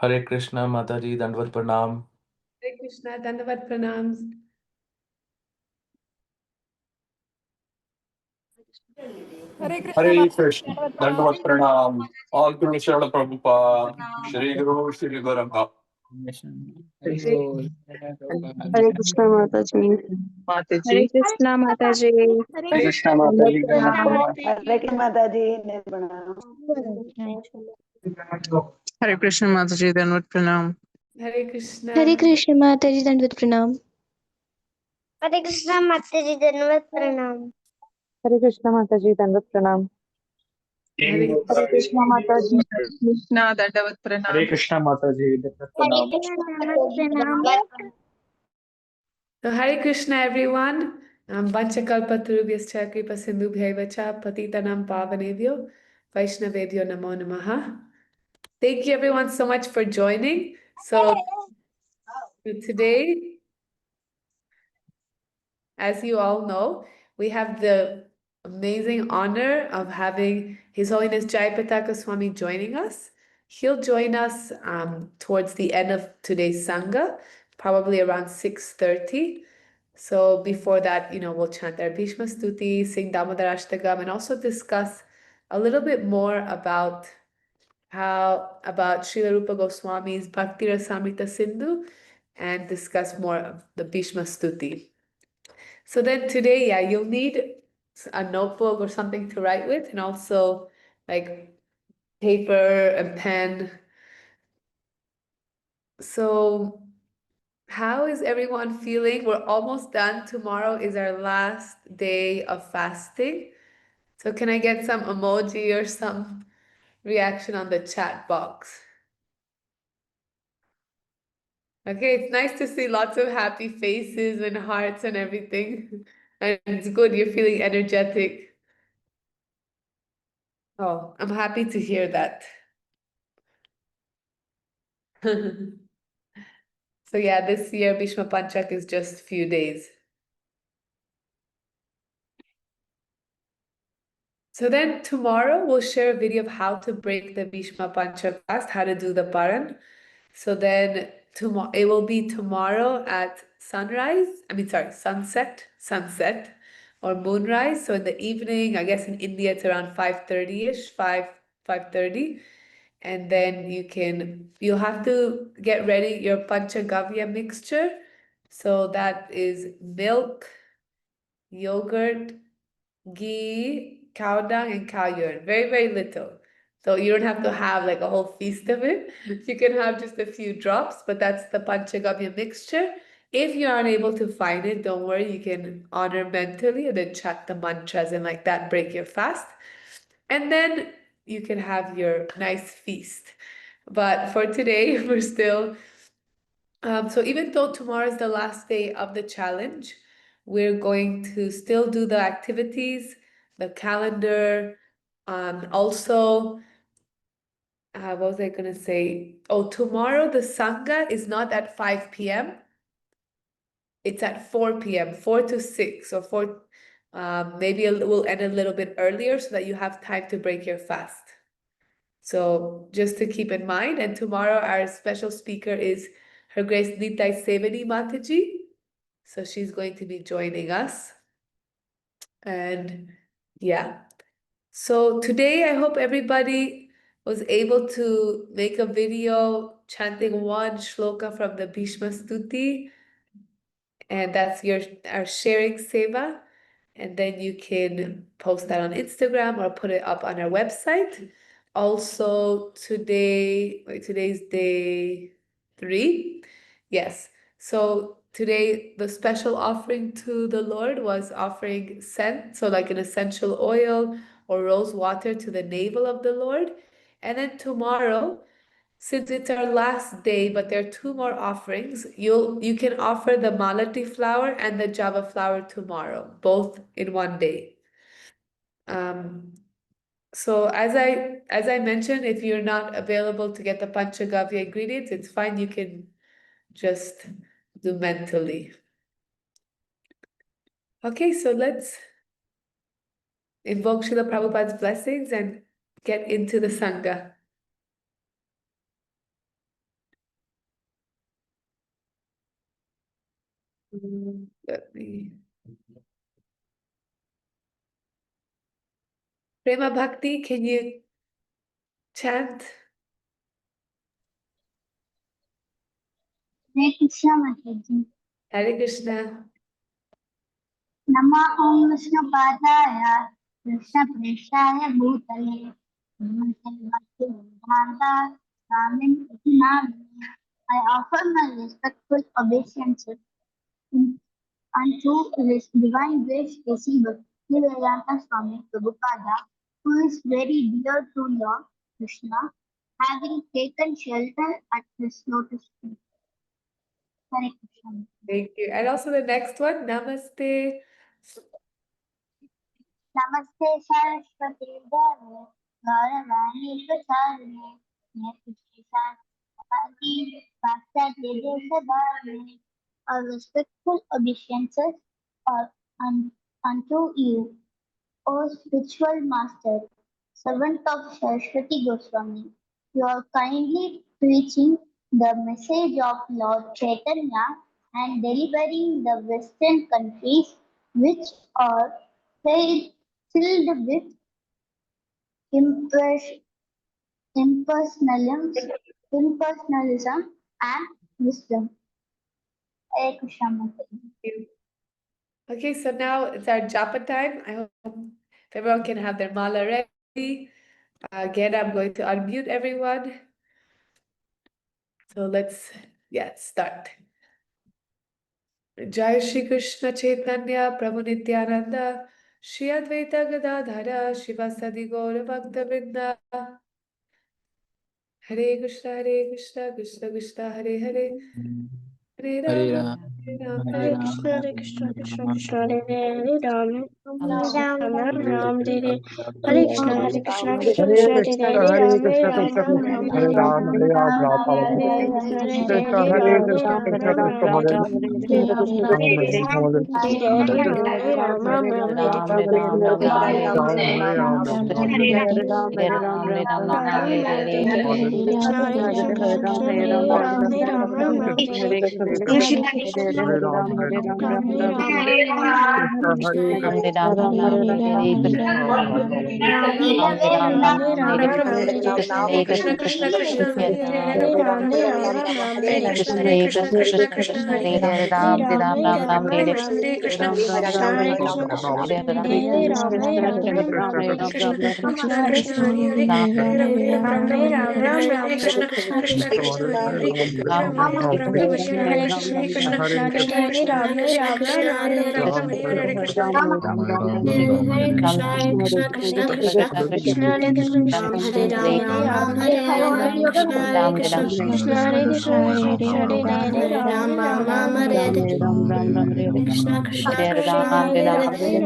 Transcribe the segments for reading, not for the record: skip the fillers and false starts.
Hare Krishna, Mataji, Dandvat Pranam. Hare Krishna, Dandavat Pranams. Hare Krishna, Dandavad Pranam, all to Srila Prabhupada, Shri Guru, Shri Guranga. Hare Krishna Mataji. Hare Krishna Mataji. Hare Krishna Mataji. Hare Krishna Mataji. Hare Krishna Mataji, Dandavat Pranam. Hare Krishna. Hare Krishna Mataji, Dandavat Pranam. Hare Krishna Mataji, Dandavat Pranam. Hare Krishna Mataji, Dandavat Pranam. Hare Krishna Mataji. Krishna, Dandavat Pranam. Hare Krishna Mataji. So Hare Krishna, everyone. Panchakalpatarubhyascha kripasindubhyaivacha patitanam pavanebhyo vaishnavebhyo namo namaha. Thank you, everyone, so much for joining. So today, as you all know, we have the amazing honor of having His Holiness Jayapataka Swami joining us. He'll join us towards the end of today's sanga, probably around 6:30. So before that, we'll chant our Bhishma Stuti, sing Damodarashtakam, and also discuss a little bit more about Srila Rupa Goswami's Bhakti Rasamrita Sindhu, and discuss more of the Bhishma Stuti. So then today, you'll need a notebook or something to write with, and also like paper and pen. So how is everyone feeling? We're almost done. Tomorrow is our last day of fasting. So can I get some emoji or some reaction on the chat box? Okay, it's nice to see lots of happy faces and hearts and everything. And it's good, you're feeling energetic. Oh, I'm happy to hear that. So yeah, this year Bhishma Panchak is just a few days. So then tomorrow we'll share a video of how to break the Bhishma Panchak fast, how to do the paran. So then it will be tomorrow at sunset or moonrise. So in the evening, I guess in India it's around 5:30ish, 5:30. And then you'll have to get ready your Panchagavya mixture. So that is milk, yogurt, ghee, cow dung, and cow urine. Very, very little. So you don't have to have like a whole feast of it. You can have just a few drops, but that's the Panchagavya mixture. If you're unable to find it, don't worry, you can honor mentally and then chant the mantras and like that break your fast. And then you can have your nice feast. But for today, we're still, so even though tomorrow is the last day of the challenge, we're going to still do the activities, the calendar, also, what was I gonna say? Oh, tomorrow the sanga is not at 5 p.m. It's at 4 p.m., 4 to 6, or 4, maybe we'll end a little bit earlier so that you have time to break your fast. So just to keep in mind, and tomorrow our special speaker is Her Grace Nitai Sevani Mataji. So she's going to be joining us. And yeah. So today I hope everybody was able to make a video chanting one shloka from the Bhishma Stuti. And that's our sharing seva. And then you can post that on Instagram or put it up on our website. Also today's day 3. Yes. So today the special offering to the Lord was offering scent, so like an essential oil or rose water to the navel of the Lord. And then tomorrow, since it's our last day, but there are 2 more offerings, you can offer the malati flower and the java flower tomorrow, both in one day. So as I mentioned, if you're not available to get the Panchagavya ingredients, it's fine. You can just do mentally. Okay, so let's invoke Srila Prabhupada's blessings and get into the sanga. Let me. Prema Bhakti, can you chant? Hare Krishna Mataji. Hare Krishna. Nama Om Vishnu Padaya Krishna Preshaya Bhutale Namaste Bhakti Vedanta Swamin Iti Namine. I offer my respectful obeisances unto His Divine Grace A.C. Bhaktivedanta Swami Prabhupada, who is very dear to Lord Krishna, having taken shelter at his lotus feet. Hare Krishna. Thank you. And also the next one, Namaste. Namaste Saraswati Devi, Gauravani Prasarane, Namaste Saraswati Bhakti. A respectful obeisances are unto you, O spiritual master, servant of Saraswati Goswami. You are kindly preaching the message of Lord Chaitanya and delivering the Western countries which are filled with impersonalism and wisdom. Hare Krishna Mataji. Okay, so now it's our japa time. I hope everyone can have their mala ready. Again, I'm going to unmute everyone. So let's start. Jai Shri Krishna Chaitanya Prabhu Nityananda Shri Advaita Gadadhara Shivasadi Gaura Bhakta Vrinda. Hare Krishna Krishna Krishna Hare Hare Hare Rama Hare Rama Hare Krishna, Hare Krishna, Krishna Krishna, Hare Hare, Ram Ram, Ram Hare Hare Krishna, Hare Krishna, Krishna Krishna, Hare Hare, Ram Ram, Ram Hare Hare Ram, Hare Ram, Ram Ram, Hare Krishna, Hare Krishna Krishna, Hare Hare Ram Krishna, Ram, Krishna Ram Krishna, Hare Hare Hare Ram Ram, Hare Hare Ram, Hare Hare Ram Ram Hare Krishna, Hare Krishna, Krishna Krishna, Hare Ram Krishna Krishna, Ram Krishna Krishna Krishna Hare Hare Hare Krishna Krishna Krishna Hare Hare Hare Krishna Krishna Krishna Krishna Hare Hare Hare Krishna Krishna Krishna Hare Hare Krishna Krishna Krishna Hare Krishna Hare Krishna Hare Krishna, Hare Krishna, Krishna Krishna, Krishna Hare Krishna, Krishna Krishna, Hare Krishna, Hare Krishna, Krishna Hare Krishna,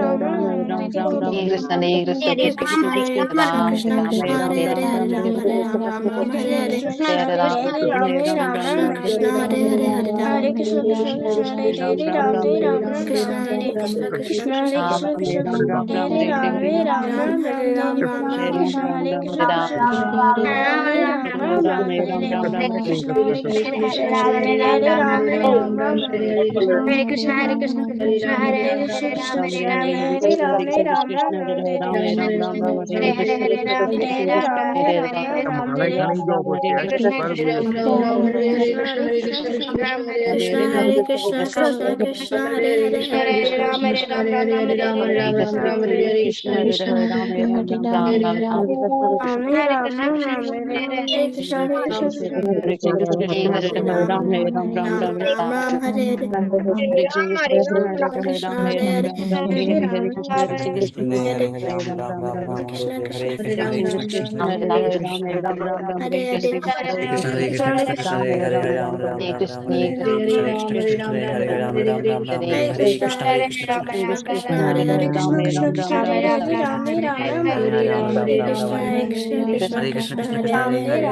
Krishna Krishna, Hare Krishna, Krishna Krishna, Hare Krishna, Hare Krishna, Krishna Krishna, Hare Krishna, Hare Krishna, Hare Krishna, Krishna Krishna, Hare Krishna, Hare Krishna, Krishna Krishna, Krishna Hare Krishna, Hare Krishna, Krishna Krishna, Hare Krishna, Hare Krishna, Krishna Krishna, Hare Hare Krishna, Hare Krishna, Krishna Krishna, Hare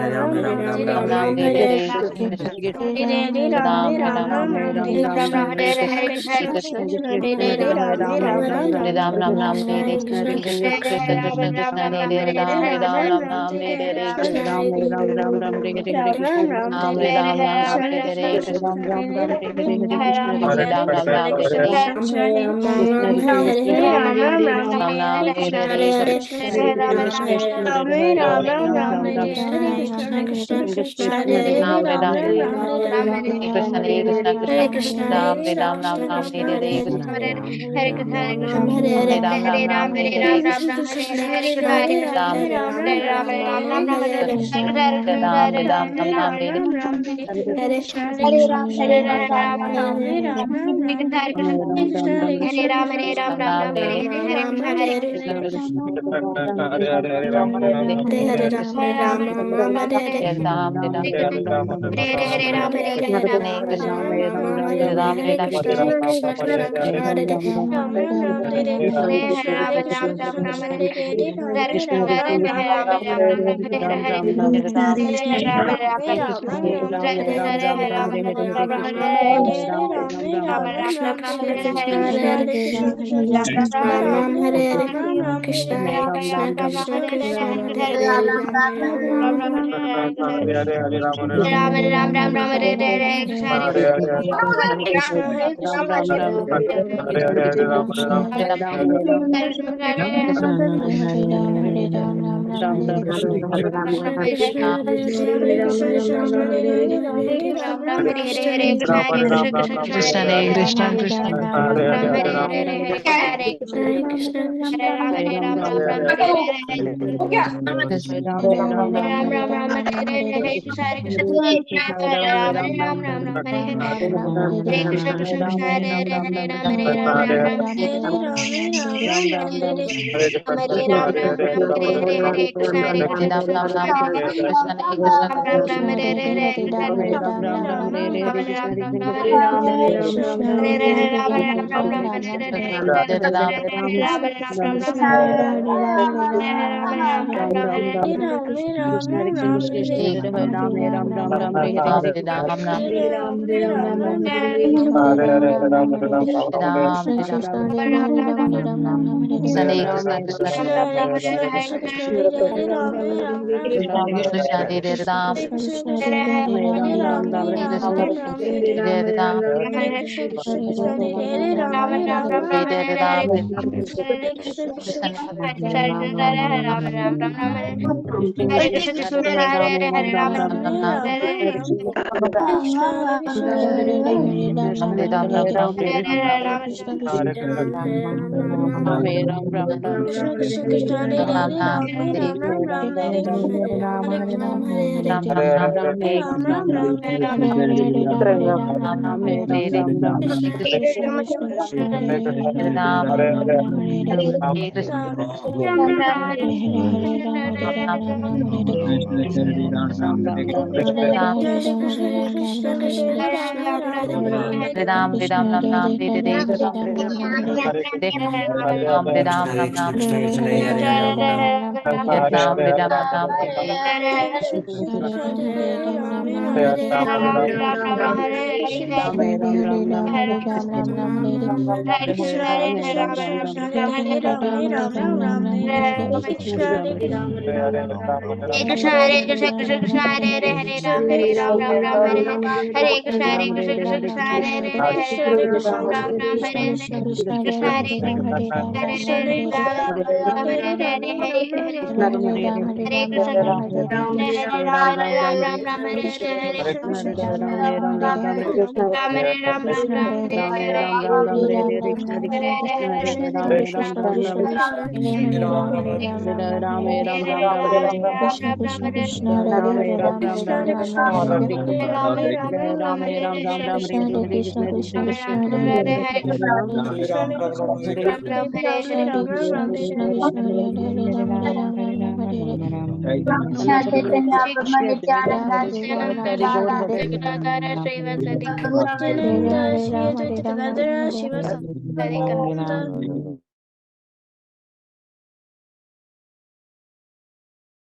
Krishna, Krishna Krishna, Krishna Hare Krishna, Krishna Krishna, Hare Krishna Chaitanya Prabhu Nityananda Shri Radha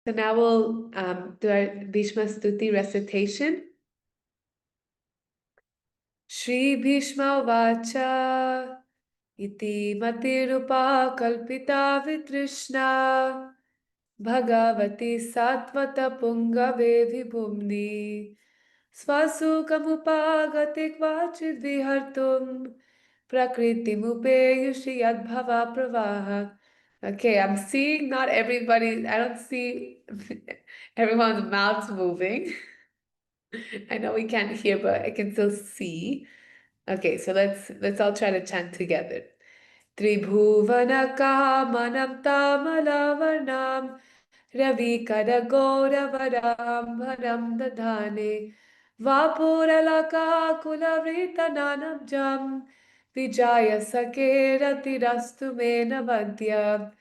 So now we'll do our Bhishma Stuti recitation. Shri Bhishma Vacha Iti Matirupa Kalpita Vitrishna Bhagavati Satvata Pungave Vibhumni Svasukhamupagate kvachid vihartum Prakritimupeyushi yadbhava pravaha. Okay, I'm seeing not everybody, I don't see everyone's mouths moving. I know we can't hear, but I can still see. Okay, so let's all try to chant together. Tribhuvana kamanam tamalavarnam Ravi Kadagoravaram Bharam Dadhane Vapuralaka Kulavritananam Jam Vijaya Sakerati Rastu Mena Vadya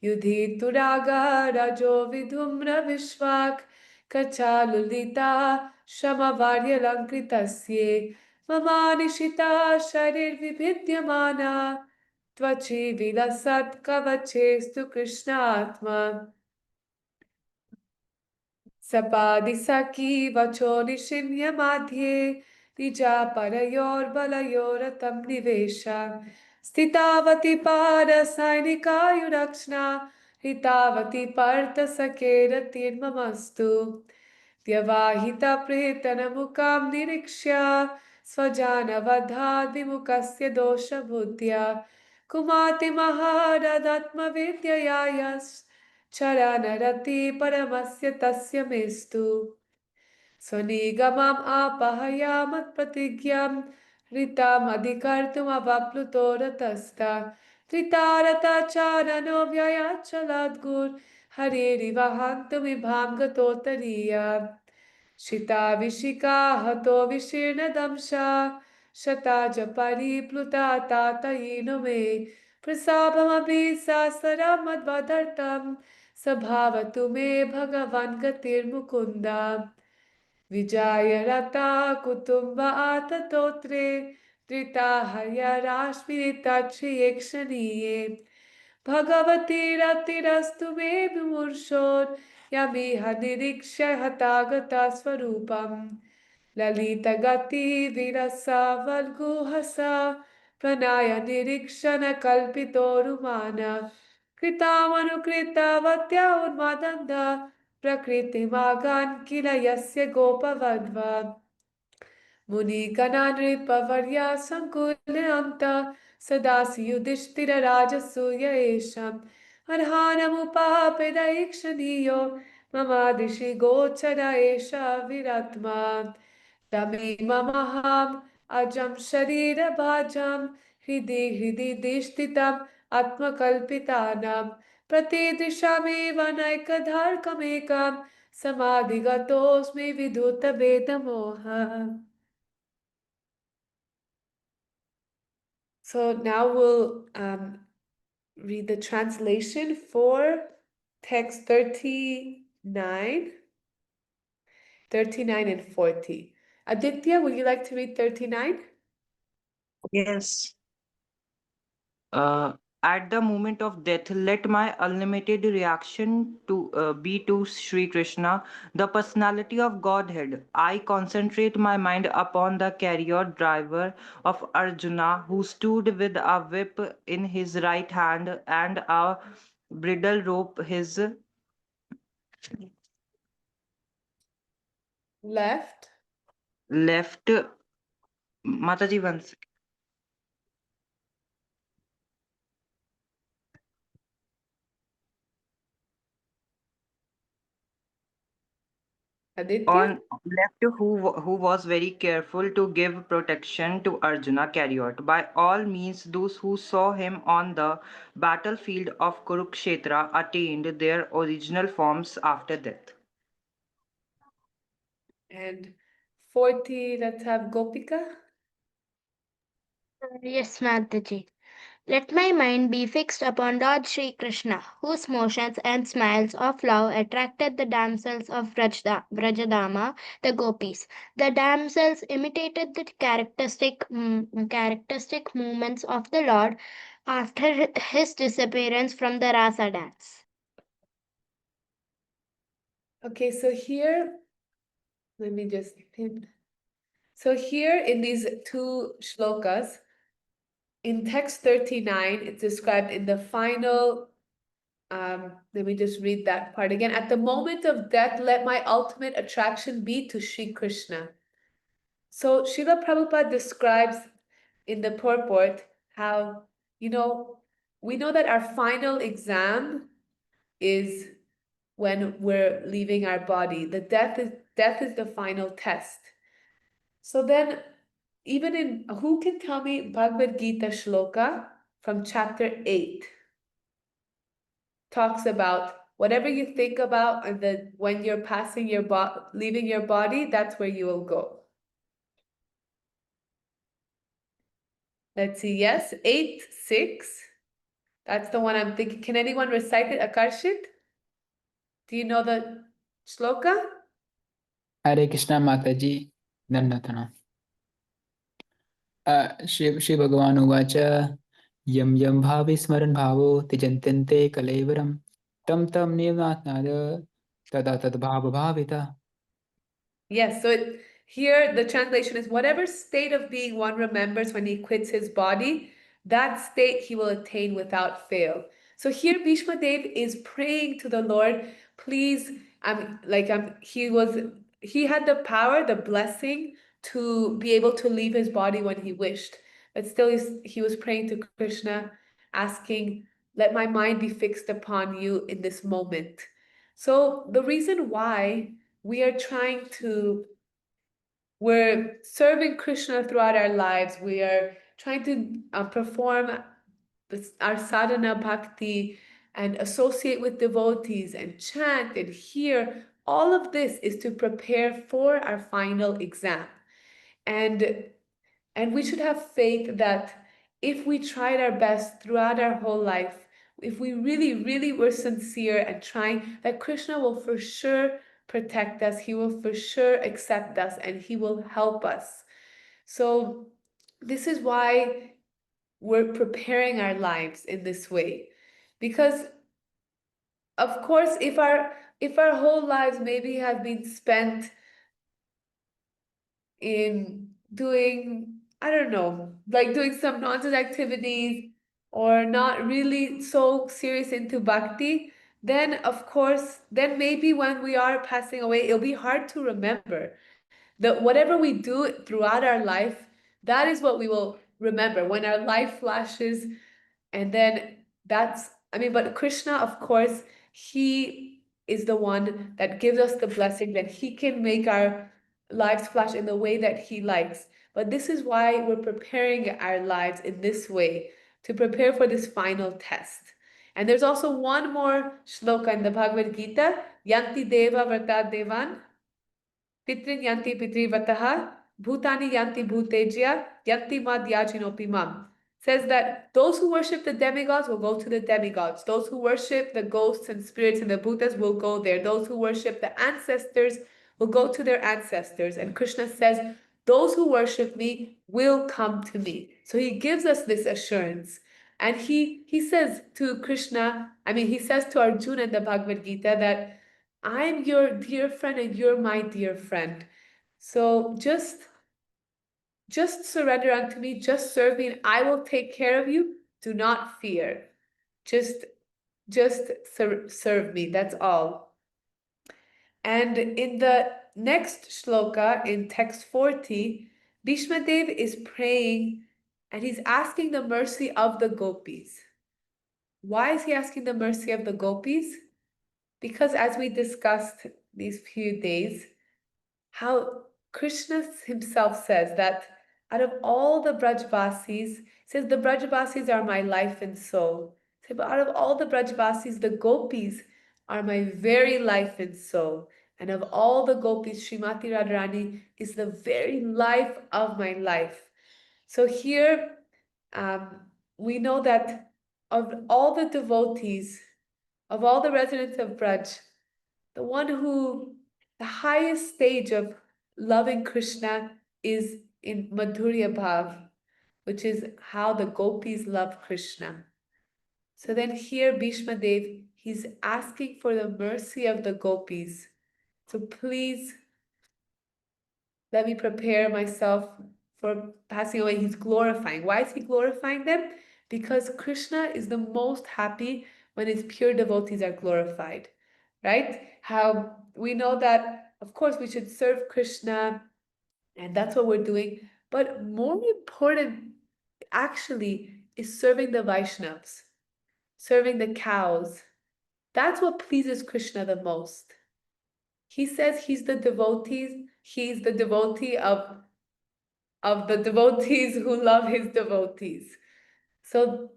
Yudhituraga Rajo Vidhumra Vishwak Kachalulita Shamavarya Lankritasye Mamanishita Sharir Vibhidyamana Tvachi Vilasat Kavachestu Krishna Atma Sapadi Saki Vachoni Shinya Madhye Dija Parayor Balayoratam Nivesha Stitavati Pada Sainika Yurakshna Hitavati Partha Sakera Tirmamastu Vyavahita Pretanamukam Nirikshya Svajana Vadha Vimukasya Dosha Buddhya Kumati Maharadatma Vidyayas Charanarati Paramasya Tasya Mestu Swanigamam Apahayamat Pratigyam Ritam Adhikartum Avaplutoratasta Tritarata Charano Vyayachaladgur Hariri Vahantum Ibham Gatotariya Shita Vishika Hato Vishirna Damsha Shata Japari Pluta Tata Me Prasabham Abhisa Saram Advadartam Sabhavatu Me Bhagavan Gatir Mukunda Vijaya Rata Kutumba Atatotre Drita Haya Rashmirita Chiyekshaniye Bhagavati Ratirastu Me Vimurshor Yamiha Niriksha Hatagata Swarupam Lalita Gati Virasa Valguhasa Pranaya Nirikshana Kalpitorumana Kritamanu Vatya Urmadanda Prakriti Magan Kila Yasya Gopavadva Muni Kananri Pavarya Sankulanta Sadasi Yudhishthira Rajasuya Esham Arhanamupapeda Ikshaniyo Mamadishi Gochara Esha Viratma Tami Mamaham Ajam Sharira Bhajam Hridi Dishtitam Atmakalpitanam Pratidrishami Vanaikadharkamekam Samadhigatosmi Viduta Vedamoha. So now we'll read the translation for text 39 and 40. Aditya, would you like to read 39? Yes. At the moment of death, let my unlimited reaction to be to Sri Krishna, the personality of Godhead. I concentrate my mind upon the chariot driver of Arjuna, who stood with a whip in his right hand and a bridle rope his Left. left. Mataji, one second. Aditya? On left, who was very careful to give protection to Arjuna chariot. By all means, those who saw him on the battlefield of Kurukshetra attained their original forms after death. And 40, let's have Gopika. Yes, Mataji. Let my mind be fixed upon Lord Sri Krishna, whose motions and smiles of love attracted the damsels of Brajadama, the gopis. The damsels imitated the characteristic movements of the Lord after his disappearance from the Rasa dance. Okay, so here, let me just pin. So here in these two shlokas, in text 39, it's described in the final, let me just read that part again. At the moment of death, let my ultimate attraction be to Sri Krishna. So Srila Prabhupada describes in the purport how, we know that our final exam is when we're leaving our body. The death is the final test. So then, even in, who can tell me Bhagavad Gita shloka from chapter 8? Talks about whatever you think about, and then when you're passing your leaving your body, that's where you will go. Let's see, yes, 8:6. That's the one I'm thinking. Can anyone recite it, Akarshit? Do you know the shloka? Hare Krishna Mataji Dandatana. Shri Bhagavan Uvacha Yam Yam Bhavi Smaran Bhavo Tijantante Kalevaram Tam Tam Nivnatnada Tada Tad Bhava Bhavita. Yes, so here the translation is whatever state of being one remembers when he quits his body, that state he will attain without fail. So here Bhishma Dev is praying to the Lord, please, he had the power, the blessing to be able to leave his body when he wished. But still he was praying to Krishna, asking, let my mind be fixed upon you in this moment. So the reason why we're serving Krishna throughout our lives. We are trying to perform our sadhana bhakti and associate with devotees and chant and hear. All of this is to prepare for our final exam. And we should have faith that if we tried our best throughout our whole life, if we really, really were sincere and trying, that Krishna will for sure protect us, he will for sure accept us, and he will help us. So this is why we're preparing our lives in this way. Because of course, if our whole lives maybe have been spent in doing, I don't know, like doing some nonsense activities or not really so serious into bhakti, then of course, then maybe when we are passing away, it'll be hard to remember. That whatever we do throughout our life, that is what we will remember when our life flashes. And then but Krishna, of course, he is the one that gives us the blessing that he can make our lives flash in the way that he likes. But this is why we're preparing our lives in this way, to prepare for this final test. And there's also one more shloka in the Bhagavad Gita, Yanti Deva Vrata Devan, Pitrin Yanti Pitri Vrataha, Bhutani Yanti Bhutejya, Yanti Mad Yajinopi Mam. Says that those who worship the demigods will go to the demigods. Those who worship the ghosts and spirits and the Bhutas will go there. Those who worship the ancestors will go to their ancestors. And Krishna says, those who worship me will come to me. So he gives us this assurance. And he says to Krishna, he says to Arjuna in the Bhagavad Gita that I'm your dear friend and you're my dear friend. So just surrender unto me, just serve me, and I will take care of you. Do not fear. Just serve me, that's all. And in the next shloka, in text 40, Bhishma Dev is praying and he's asking the mercy of the gopis. Why is he asking the mercy of the gopis? Because as we discussed these few days, how Krishna himself says that out of all the Brajvasis, says the Brajvasis are my life and soul. But out of all the Brajvasis, the gopis are my very life and soul. And of all the gopis, Srimati Radharani is the very life of my life. So here we know that of all the devotees, of all the residents of Braj, the highest stage of loving Krishna is in Madhurya Bhav, which is how the gopis love Krishna. So then here Bhishma Dev, he's asking for the mercy of the gopis. So please let me prepare myself for passing away. He's glorifying. Why is he glorifying them? Because Krishna is the most happy when his pure devotees are glorified, right? How we know that, of course, we should serve Krishna And that's what we're doing. But more important, actually, is serving the Vaishnavas, serving the cows. That's what pleases Krishna the most. He says he's the devotee of the devotees who love his devotees. So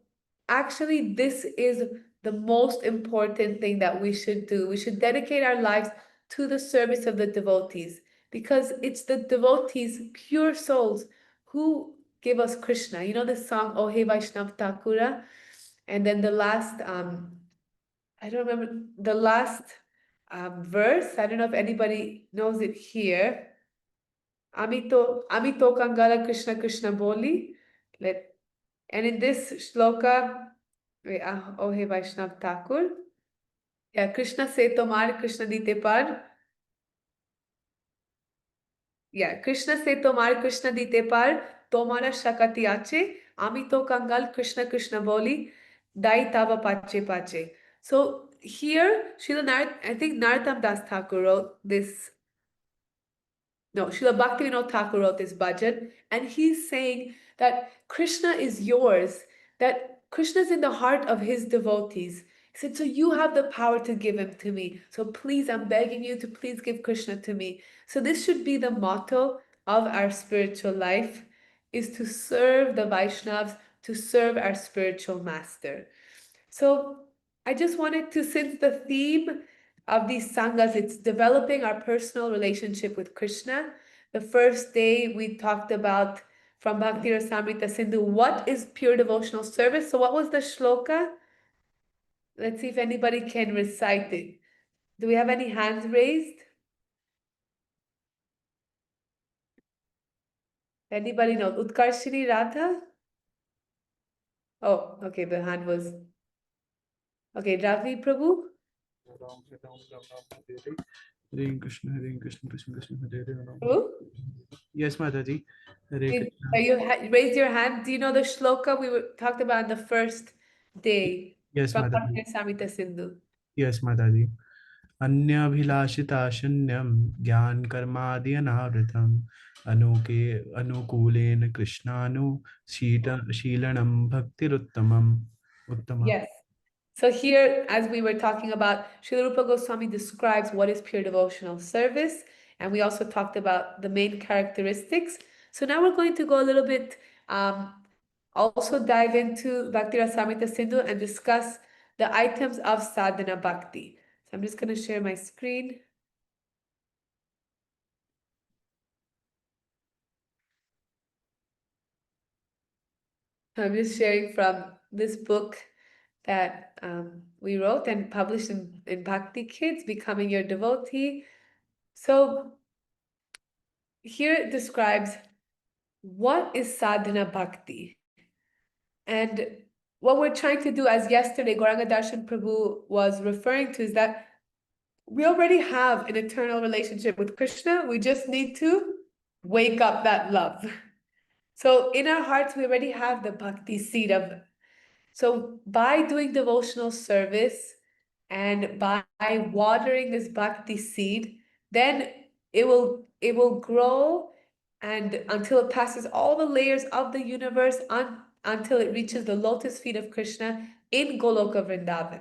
actually, this is the most important thing that we should do. We should dedicate our lives to the service of the devotees, because it's the devotees, pure souls, who give us Krishna. You know the song, Oh Hey Vaishnav Thakura? And then the last, I don't remember the last verse. I don't know if anybody knows it here. Amito Kangala Krishna Krishna Boli. And in this shloka, oh hey Vaishnav Thakur. Yeah, Krishna se tomar, Krishna dite par. Yeah, Krishna se tomar, Krishna dite par. Tomara shakati ache. Amito Kangal Krishna Krishna Boli. Dai tava pache pache. So here, I think Narottam Das Thakur wrote this. No, Srila Bhaktivinoda Thakur wrote this bhajan, and he's saying that Krishna is yours, that Krishna is in the heart of his devotees. He said, so you have the power to give him to me. So please, I'm begging you to please give Krishna to me. So this should be the motto of our spiritual life, is to serve the Vaishnavas, to serve our spiritual master. So I just wanted to, since the theme of these sangas, it's developing our personal relationship with Krishna. The first day we talked about from Bhakti Rasamrita Sindhu, what is pure devotional service? So what was the shloka? Let's see if anybody can recite it. Do we have any hands raised? Anybody know? Utkarshini Radha? Oh, okay, the hand was... Okay, Ravi Prabhu? Hare Krishna, Krishna Krishna, Hare Hare. Prabhu? Yes, Mataji. Hare Krishna. You raised your hand. Do you know the shloka we talked about on the first day? Yes, From Mataji. Bhakti Samhita Sindhu. Yes, Mataji. Anyabhilashita shunyam gyan karmadi anavritam anukulen krishnanu shilanam bhaktiruttamam. Yes. So here, as we were talking about, Srila Rupa Goswami describes what is pure devotional service, and we also talked about the main characteristics. So now we're going to go a little bit, also dive into Bhakti Rasamrita Sindhu and discuss the items of sadhana bhakti. So I'm just going to share my screen. I'm just sharing from this book that we wrote and published in Bhakti Kids, Becoming Your Devotee. So here it describes what is sadhana bhakti. And what we're trying to do, as yesterday Gauranga Darshan Prabhu was referring to, is that we already have an eternal relationship with Krishna. We just need to wake up that love. So in our hearts, we already have the bhakti seed of. So by doing devotional service and by watering this bhakti seed, then it will grow, and until it passes all the layers of the universe until it reaches the lotus feet of Krishna in Goloka Vrindavan.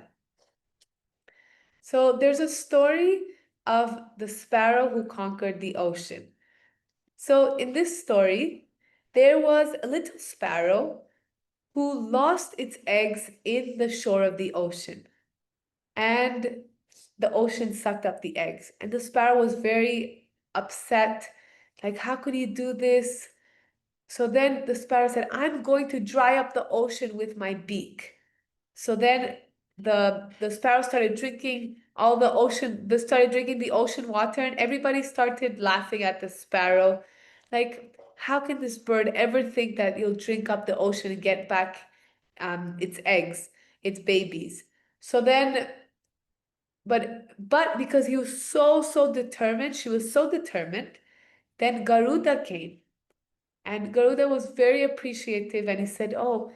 So there's a story of the sparrow who conquered the ocean. So in this story, there was a little sparrow who lost its eggs in the shore of the ocean. And the ocean sucked up the eggs. And the sparrow was very upset. Like, how could you do this? So then the sparrow said, I'm going to dry up the ocean with my beak. So then the sparrow started drinking the ocean water, and everybody started laughing at the sparrow. Like, how can this bird ever think that you'll drink up the ocean and get back its eggs, its babies? So then, but because he was so determined, she was so determined, then Garuda came. And Garuda was very appreciative, and he said, oh,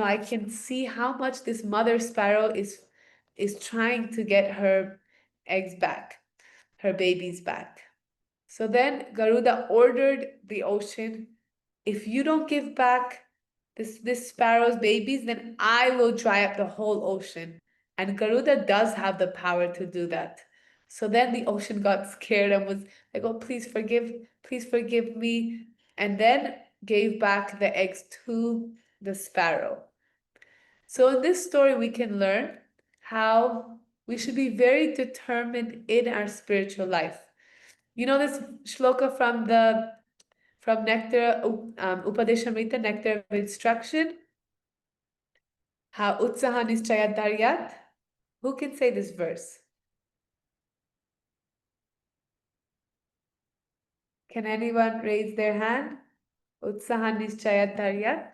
I can see how much this mother sparrow is trying to get her eggs back, her babies back. So then Garuda ordered the ocean, if you don't give back this sparrow's babies, then I will dry up the whole ocean. And Garuda does have the power to do that. So then the ocean got scared and was like, oh, please forgive me. And then gave back the eggs to the sparrow. So in this story, we can learn how we should be very determined in our spiritual life. You know this shloka from Nectar, Upadeshamrita, Nectar of Instruction? Ha utsaha nischayat daryat? Who can say this verse? Can anyone raise their hand? Utsaha nischayat daryat?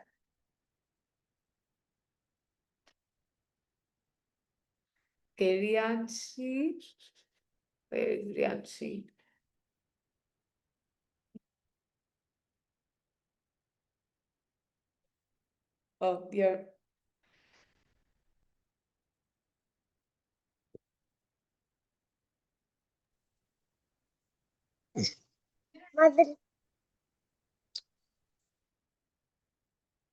Riyanshi? Where is Riyanshi? Oh, you're... Mother.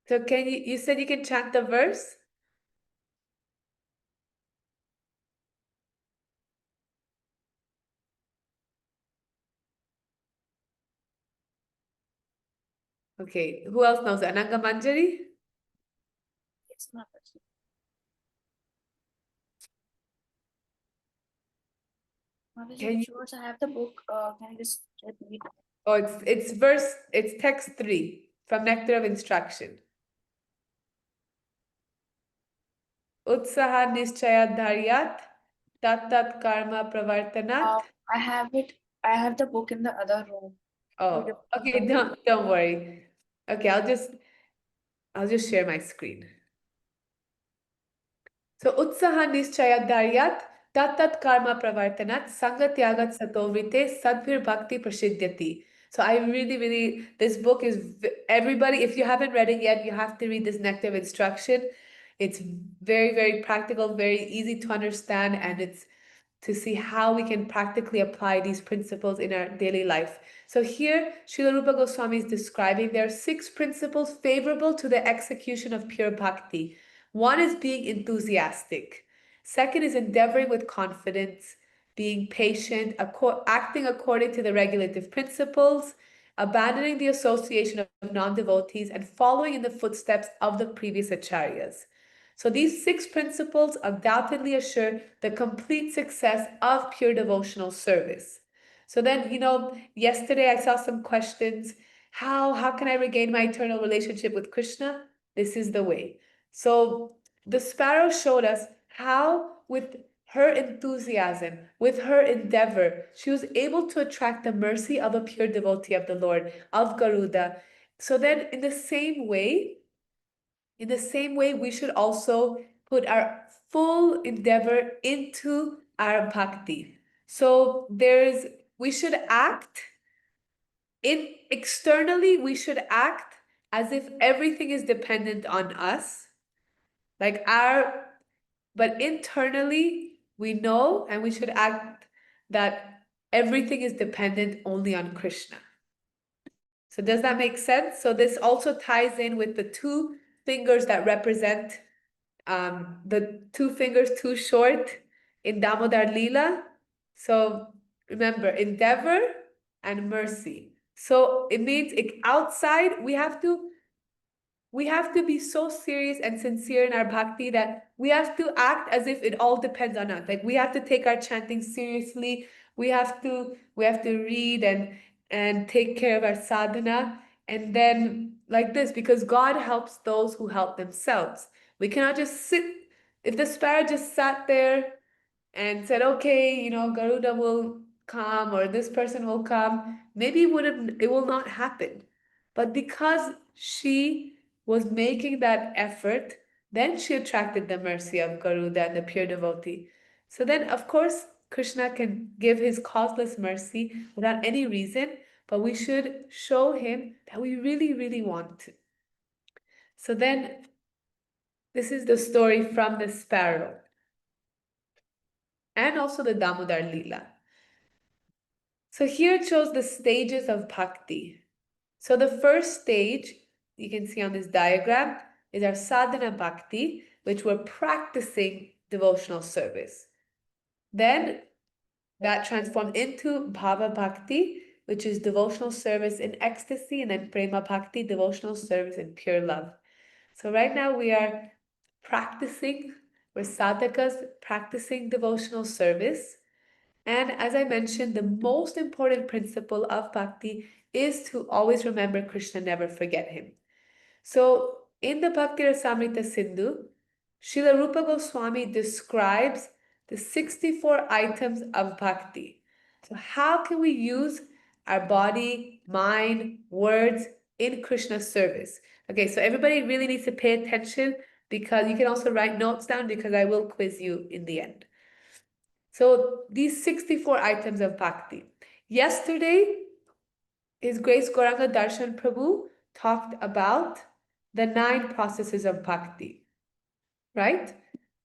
So can you said you can chant the verse? Okay, who else knows Ananga Manjari? Yes, Mataji. Can you- I have the book. Can you just read? Oh, it's text 3 from Nectar of Instruction. Utsaha nischayat dharyat tat karma pravartanat. I have it. I have the book in the other room. Oh, okay, don't worry. Okay, I'll just share my screen. So utsaha nischayat dharyat tat karma pravartanat sanga tyagat satovrite sadbhir bhakti prasiddhyati. So I really, this book is, everybody, if you haven't read it yet, you have to read this Nectar of Instruction. It's very, very practical, very easy to understand, and it's to see how we can practically apply these principles in our daily life. So here, Srila Rupa Goswami is describing there are 6 principles favorable to the execution of pure bhakti. One is being enthusiastic. Second is endeavoring with confidence, being patient, acting according to the regulative principles, abandoning the association of non-devotees, and following in the footsteps of the previous acharyas. So these 6 principles undoubtedly assure the complete success of pure devotional service. So then, yesterday I saw some questions. How can I regain my eternal relationship with Krishna? This is the way. So the sparrow showed us how, with her enthusiasm, with her endeavor, she was able to attract the mercy of a pure devotee of the Lord, of Garuda. So then in the same way, we should also put our full endeavor into our bhakti. So we should act externally, we should act as if everything is dependent on us. But internally, we know, and we should act that everything is dependent only on Krishna. So does that make sense? So this also ties in with the 2 fingers that represent the 2 fingers too short in Damodar Leela. So remember, endeavor and mercy. So it means outside we have to be so serious and sincere in our bhakti that we have to act as if it all depends on us. Like we have to take our chanting seriously. We have to read and take care of our sadhana. And then like this, because God helps those who help themselves. We cannot just sit. If the sparrow just sat there and said, okay, Garuda will come or this person will come, maybe it will not happen. But because she was making that effort, then she attracted the mercy of Garuda and the pure devotee. So then, of course, Krishna can give his causeless mercy without any reason, but we should show him that we really, really want to. So then, this is the story from the sparrow and also the Damodar Leela. So here it shows the stages of bhakti. So the first stage, you can see on this diagram, is our sadhana bhakti, which we're practicing devotional service. Then that transformed into bhava bhakti, which is devotional service in ecstasy, and then prema bhakti, devotional service in pure love. So right now we are practicing, we're sadhakas practicing devotional service. And as I mentioned, the most important principle of bhakti is to always remember Krishna, never forget him. So in the Bhakti Rasamrita Sindhu, Srila Rupa Goswami describes the 64 items of bhakti. So how can we use our body, mind, words in Krishna's service? Okay, so everybody really needs to pay attention, because you can also write notes down, because I will quiz you in the end. So these 64 items of bhakti. Yesterday, His Grace Gauranga Darshan Prabhu talked about the 9 processes of bhakti, right?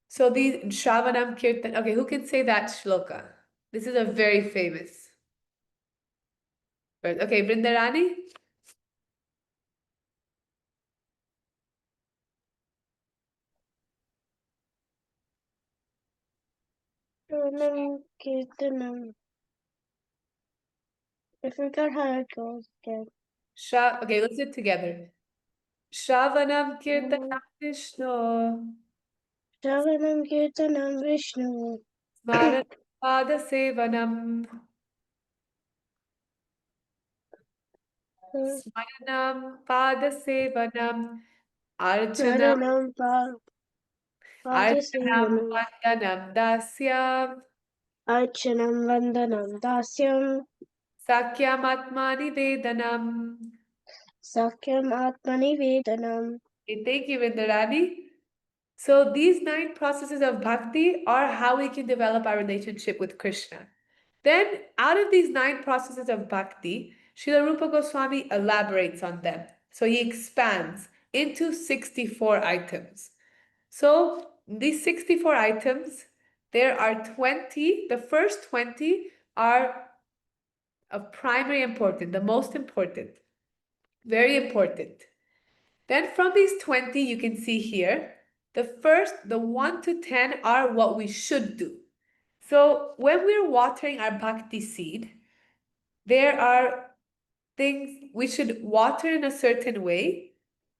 So these Shravanam Kirtan, okay, who can say that shloka? This is a very famous verse. Okay, Vrindarani? Shravanam Kirtanam. I forgot how it goes again. Okay, let's do it together. Shravanam Kirtanam Vishnu. Shravanam Kirtanam Vishnu. Smaranam Pada Sevanam. Smaranam Pada Sevanam. Archanam Archanam Vandanam Dasyam. Archanam Vandanam Dasyam. Sakyam Atmani Vedanam. Sakyam Atmani Vedanam. Okay, thank you, Vindarani. So these 9 processes of bhakti are how we can develop our relationship with Krishna. Then, out of these 9 processes of bhakti, Srila Rupa Goswami elaborates on them. So he expands into 64 items. So these 64 items, there are 20. The first 20 are of primary importance, the most important, very important. Then from these 20, you can see here, the 1 to 10 are what we should do. So when we're watering our bhakti seed, there are things we should water in a certain way,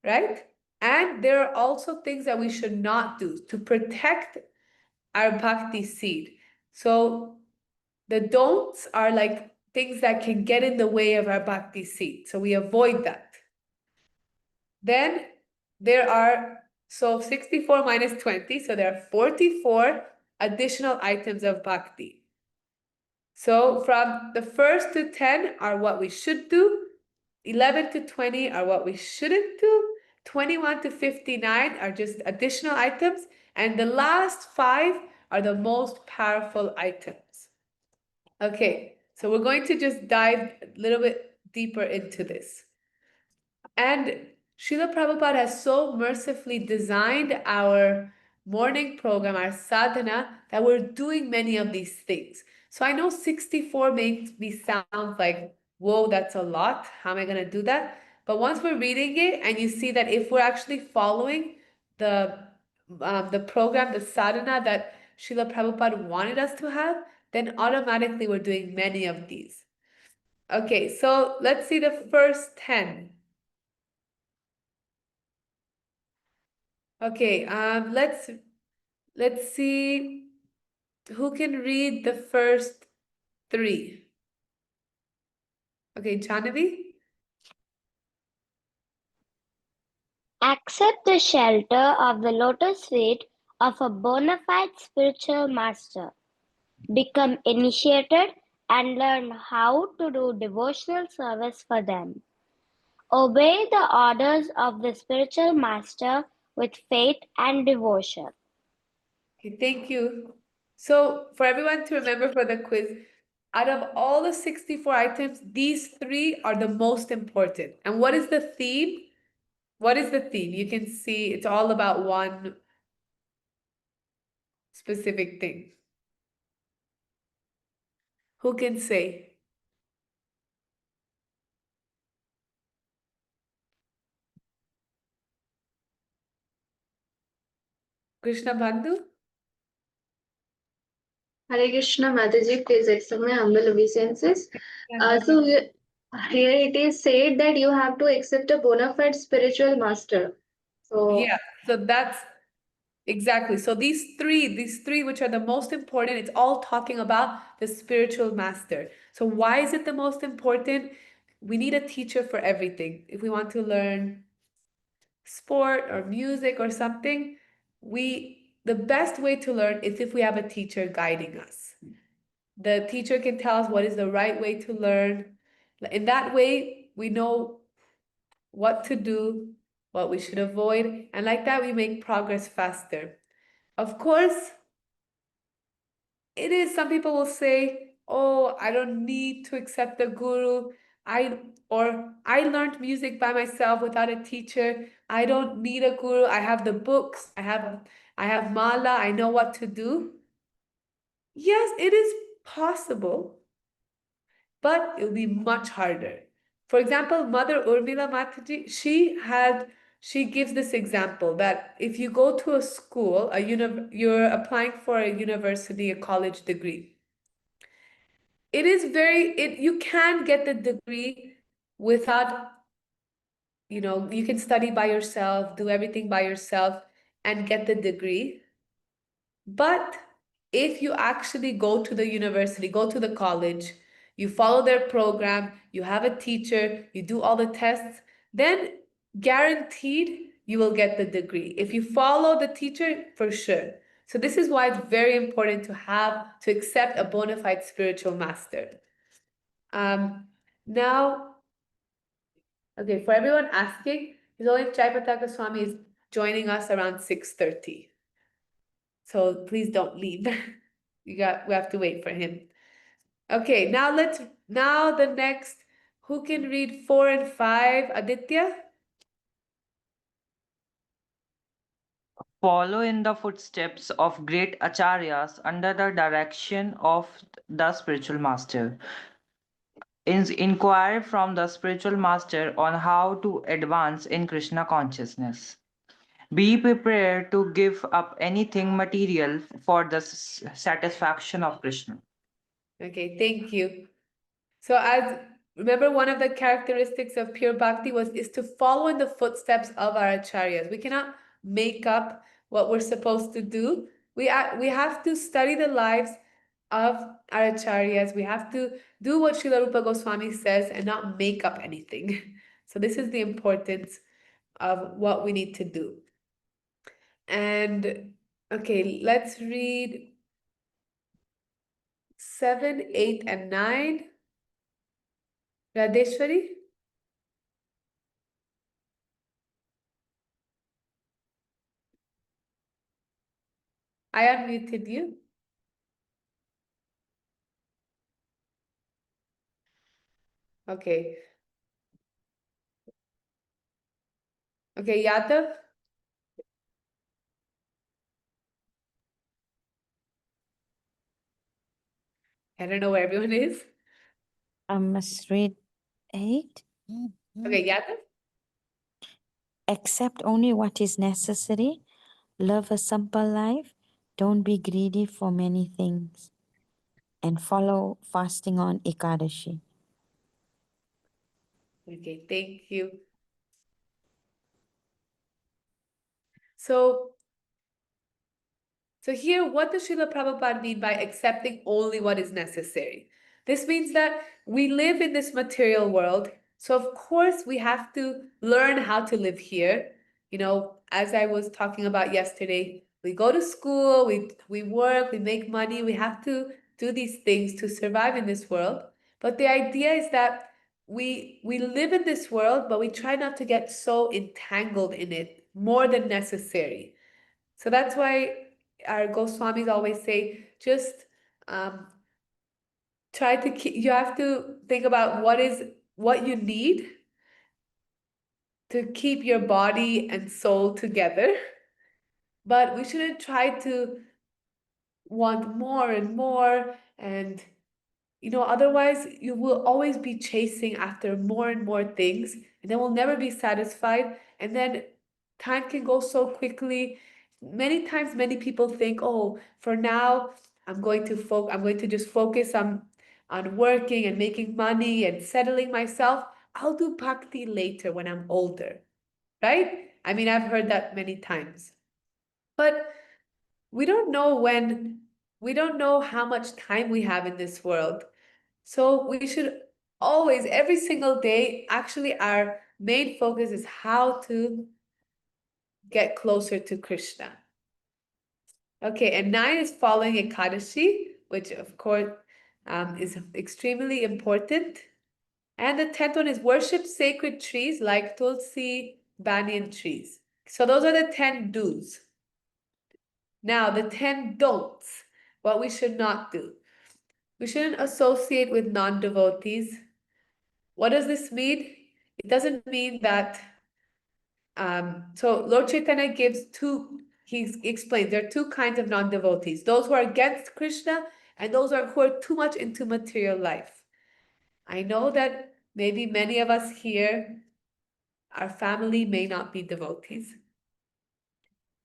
right? And there are also things that we should not do to protect our bhakti seed. So the don'ts are like things that can get in the way of our bhakti seed. So we avoid that. Then there are, so 64 minus 20, so there are 44 additional items of bhakti. So from the 1st to 10 are what we should do, 11 to 20 are what we shouldn't do, 21 to 59 are just additional items, and the last 5 are the most powerful items. Okay, so we're going to just dive a little bit deeper into this. And Srila Prabhupada has so mercifully designed our morning program, our sadhana, that we're doing many of these things. So I know 64 makes me sound like, whoa, that's a lot. How am I going to do that? But once we're reading it and you see that if we're actually following the program, the sadhana that Srila Prabhupada wanted us to have, then automatically we're doing many of these. Okay, so let's see the first 10. Okay, let's see who can read the first 3. Okay, Jahnavi? Accept the shelter of the lotus feet of a bona fide spiritual master. Become initiated and learn how to do devotional service for them. Obey the orders of the spiritual master with faith and devotion. Okay, thank you. So for everyone to remember for the quiz, out of all the 64 items, these 3 are the most important. And what is the theme? What is the theme? You can see it's all about one specific thing. Who can say? Krishna Bandhu? Hare Krishna Mataji, please accept my humble obeisances. Here it is said that you have to accept a bona fide spiritual master. So Yeah, so that's exactly. So these three, which are the most important, it's all talking about the spiritual master. So why is it the most important? We need a teacher for everything. If we want to learn sport or music or something, the best way to learn is if we have a teacher guiding us. The teacher can tell us what is the right way to learn. In that way, we know what to do, what we should avoid, and like that, we make progress faster. Of course, some people will say, oh, I don't need to accept the guru. I learned music by myself without a teacher. I don't need a guru. I have the books. I have mala. I know what to do. Yes, it is possible, but it'll be much harder. For example, Mother Urmila Mataji, she gives this example that if you go to a school, you're applying for a university, a college degree. You can get the degree without, you can study by yourself, do everything by yourself, and get the degree. But if you actually go to the university, go to the college, you follow their program, you have a teacher, you do all the tests, then guaranteed you will get the degree. If you follow the teacher, for sure. So this is why it's very important to accept a bona fide spiritual master. Now, okay, for everyone asking, His Holiness Jayapataka Swami is joining us around 6:30. So please don't leave. We have to wait for him. Okay, now the next, who can read 4 and 5? Aditya? Follow in the footsteps of great acharyas under the direction of the spiritual master. Inquire from the spiritual master on how to advance in Krishna consciousness. Be prepared to give up anything material for the satisfaction of Krishna. Okay, thank you. So remember, one of the characteristics of pure bhakti is to follow in the footsteps of our acharyas. We cannot make up what we're supposed to do. We have to study the lives of our acharyas. We have to do what Srila Rupa Goswami says and not make up anything. So this is the importance of what we need to do. And okay, let's read 7, 8, and 9. Radeshwari? I unmuted you. Okay. Okay, Yadav? I don't know where everyone is. I must read 8. Okay, Yadav? Accept only what is necessary. Live a simple life. Don't be greedy for many things. And follow fasting on Ekadashi. Okay, thank you. So here, what does Srila Prabhupada mean by accepting only what is necessary? This means that we live in this material world, so of course we have to learn how to live here. As I was talking about yesterday, we go to school, we work, we make money, we have to do these things to survive in this world. But the idea is that we live in this world, but we try not to get so entangled in it more than necessary. So that's why our Goswamis always say, just try to you have to think about what you need to keep your body and soul together. But we shouldn't try to want more and more, and otherwise you will always be chasing after more and more things, and then we'll never be satisfied, and then time can go so quickly. many times many people think, oh, for now I'm going to just focus on working and making money and settling myself. I'll do bhakti later when I'm older, right? I mean, I've heard that many times. But we don't know how much time we have in this world. So we should always, every single day, actually our main focus is how to get closer to Krishna. Okay, and 9 is following Ekadashi, which of course is extremely important. And the 10th one is worship sacred trees like Tulsi, banyan trees. So those are the 10 do's. Now, the 10 don'ts, what we should not do. We shouldn't associate with non-devotees. What does this mean? It doesn't mean that, so Lord Chaitanya gives he explains there are 2 kinds of non-devotees. Those who are against Krishna and those who are too much into material life. I know that maybe many of us here, our family may not be devotees.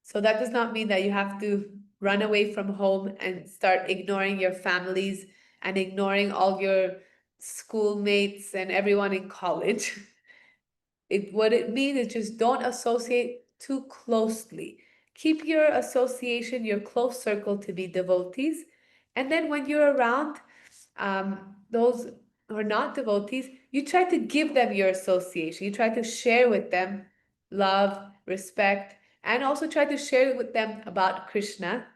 So that does not mean that you have to run away from home and start ignoring your families and ignoring all your schoolmates and everyone in college. What it means is just don't associate too closely. Keep your association, your close circle to be devotees. And then when you're around those who are not devotees, you try to give them your association. You try to share with them love, respect, and also try to share with them about Krishna.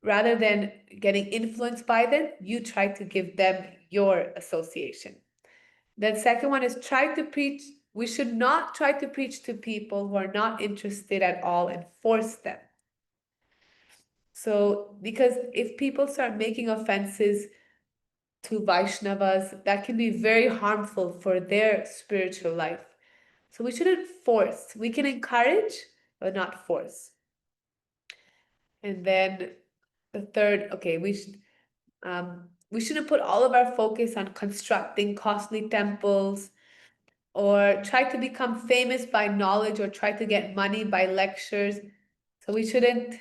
Rather than getting influenced by them, you try to give them your association. The second one is try to preach. We should not try to preach to people who are not interested at all and force them. So, because if people start making offenses to Vaishnavas, that can be very harmful for their spiritual life. So we shouldn't force. We can encourage, but not force. And then the third, okay, we shouldn't put all of our focus on constructing costly temples or try to become famous by knowledge or try to get money by lectures. So we shouldn't,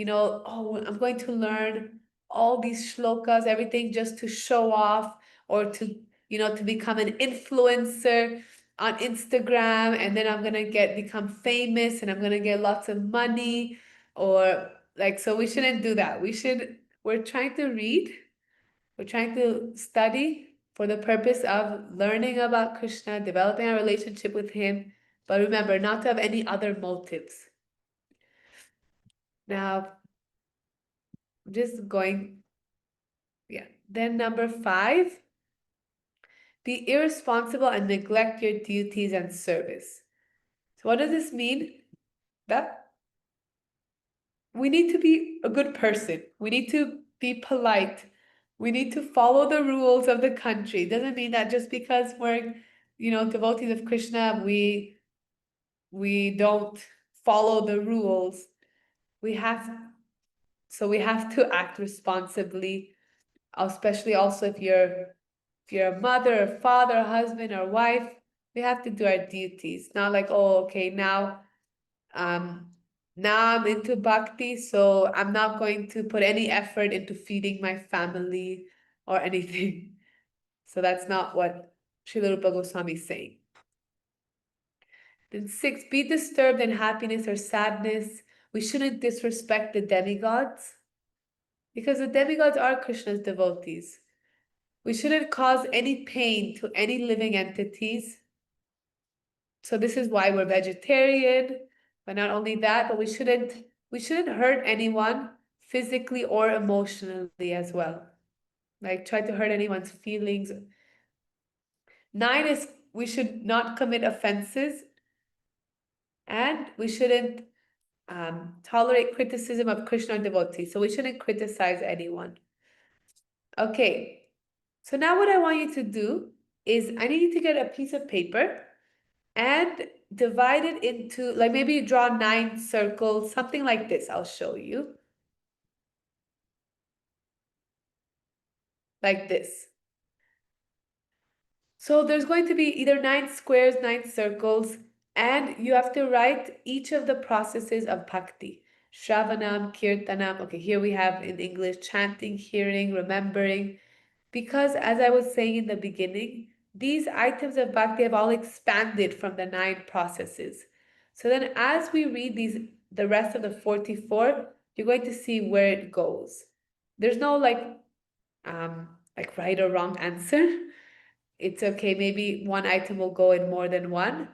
oh, I'm going to learn all these shlokas, everything just to show off or to, to become an influencer on Instagram, and then I'm gonna become famous and I'm gonna get lots of money, or so we shouldn't do that. We're trying to read, we're trying to study for the purpose of learning about Krishna, developing a relationship with him, but remember not to have any other motives. Now, just going, yeah. Then number 5, be irresponsible and neglect your duties and service. So what does this mean? That we need to be a good person. We need to be polite. We need to follow the rules of the country. It doesn't mean that just because we're, devotees of Krishna, we don't follow the rules. We have to act responsibly, especially also if you're a mother, a father, a husband, or wife. We have to do our duties. Not like, oh, okay, now I'm into bhakti, so I'm not going to put any effort into feeding my family or anything. So that's not what Srila Rupa Goswami is saying. Then 6, be disturbed in happiness or sadness. We shouldn't disrespect the demigods, because the demigods are Krishna's devotees. We shouldn't cause any pain to any living entities. So this is why we're vegetarian. But not only that, but we shouldn't hurt anyone physically or emotionally as well. Like try to hurt anyone's feelings. 9 is we should not commit offenses, and we shouldn't tolerate criticism of Krishna devotees. So we shouldn't criticize anyone. Okay, so now what I want you to do is I need you to get a piece of paper and divide it into, like maybe you draw 9 circles, something like this. I'll show you. Like this. So there's going to be either 9 squares, 9 circles, And you have to write each of the processes of bhakti. Shravanam, Kirtanam. Okay, here we have in English chanting, hearing, remembering. Because as I was saying in the beginning, these items of bhakti have all expanded from the 9 processes. So then as we read the rest of the 44, you're going to see where it goes. There's no like right or wrong answer. It's okay, maybe one item will go in more than one,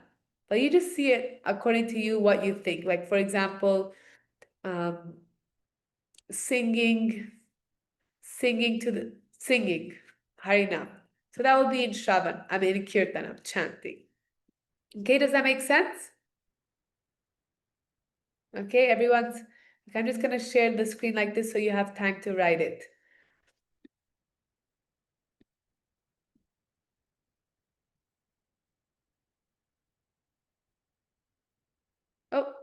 but you just see it according to you, what you think. Like, for example, singing Harinam. So that would be in in Kirtanam, chanting. Okay, does that make sense? Okay, I'm just gonna share the screen like this so you have time to write it. Oh.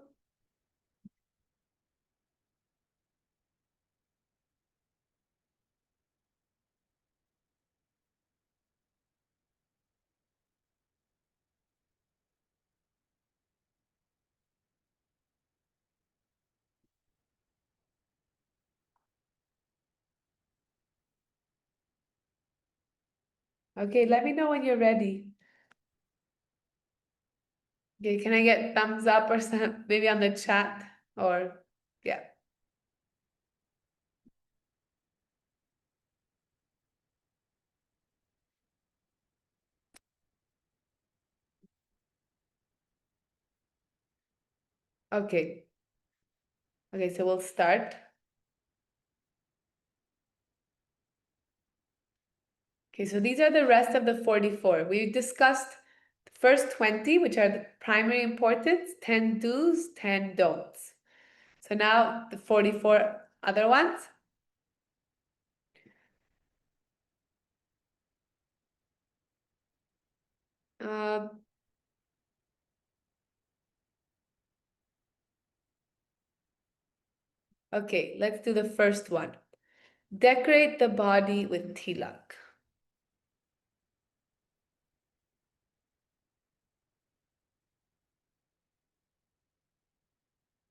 Okay, let me know when you're ready. Okay, can I get thumbs up or something, maybe on the chat or yeah. Okay. Okay, so we'll start. Okay, so these are the rest of the 44. We discussed the first 20, which are the primary importance, 10 do's, 10 don'ts. So now the 44 other ones. Okay, let's do the first one. Decorate the body with tilak.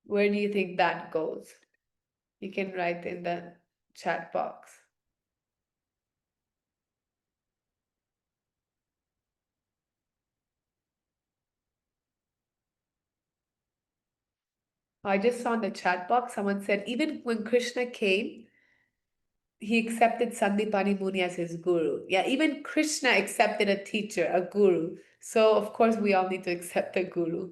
Where do you think that goes? You can write in the chat box. I just saw in the chat box, someone said, even when Krishna came, he accepted Sandipani Muni as his guru. Yeah, even Krishna accepted a teacher, a guru. So, of course, we all need to accept a guru.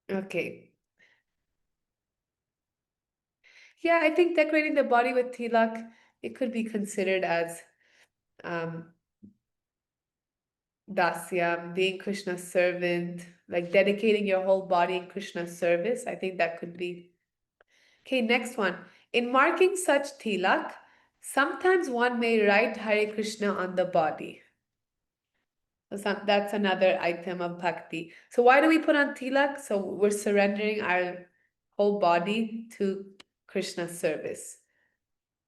Okay. Yeah, I think decorating the body with tilak, it could be considered as dasya, being Krishna's servant, like dedicating your whole body in Krishna's service. I think that could be. Okay, next one. In marking such tilak, sometimes one may write Hare Krishna on the body. So that's another item of bhakti. So why do we put on tilak? So we're surrendering our whole body to Krishna's service.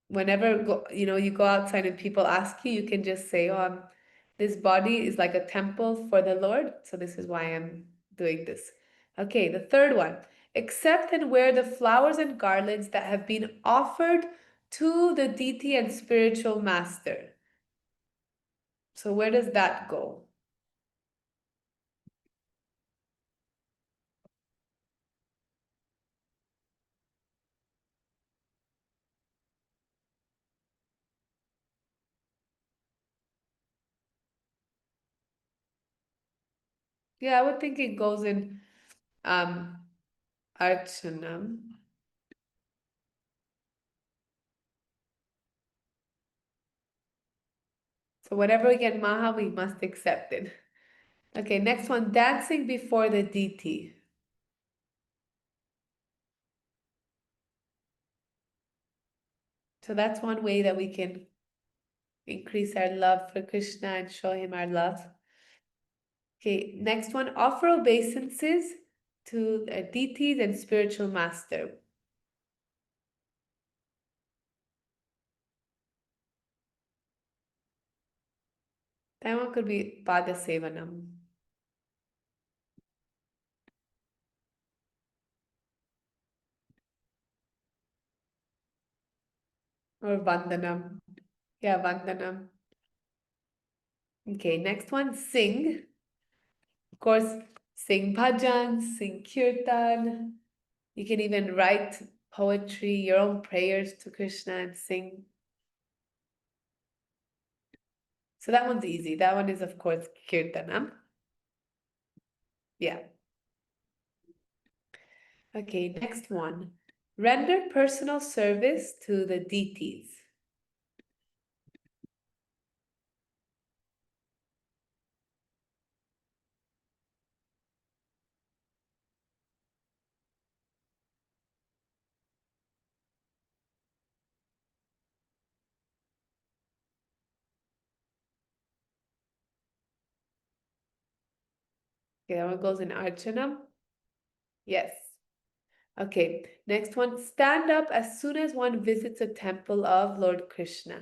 Whenever you go outside and people ask you, you can just say, "Oh, this body is like a temple for the Lord, so this is why I'm doing this." Okay, the third one. Accept and wear the flowers and garlands that have been offered to the deity and spiritual master. So where does that go? Yeah, I would think it goes in Archanam. So whatever we get Maha, we must accept it. Okay, next one, dancing before the deity. So that's one way that we can increase our love for Krishna and show him our love. Okay, next one, offer obeisances to deities and spiritual master. That one could be Pada Sevanam. Or Vandanam. Yeah, Vandanam. Okay, next one, sing. Of course, sing bhajan, sing kirtan. You can even write poetry, your own prayers to Krishna and sing. So that one's easy. That one is, of course, kirtanam. Yeah. Okay, next one. Render personal service to the deities. Okay, that one goes in Archanam. Yes. Okay, next one. Stand up as soon as one visits a temple of Lord Krishna.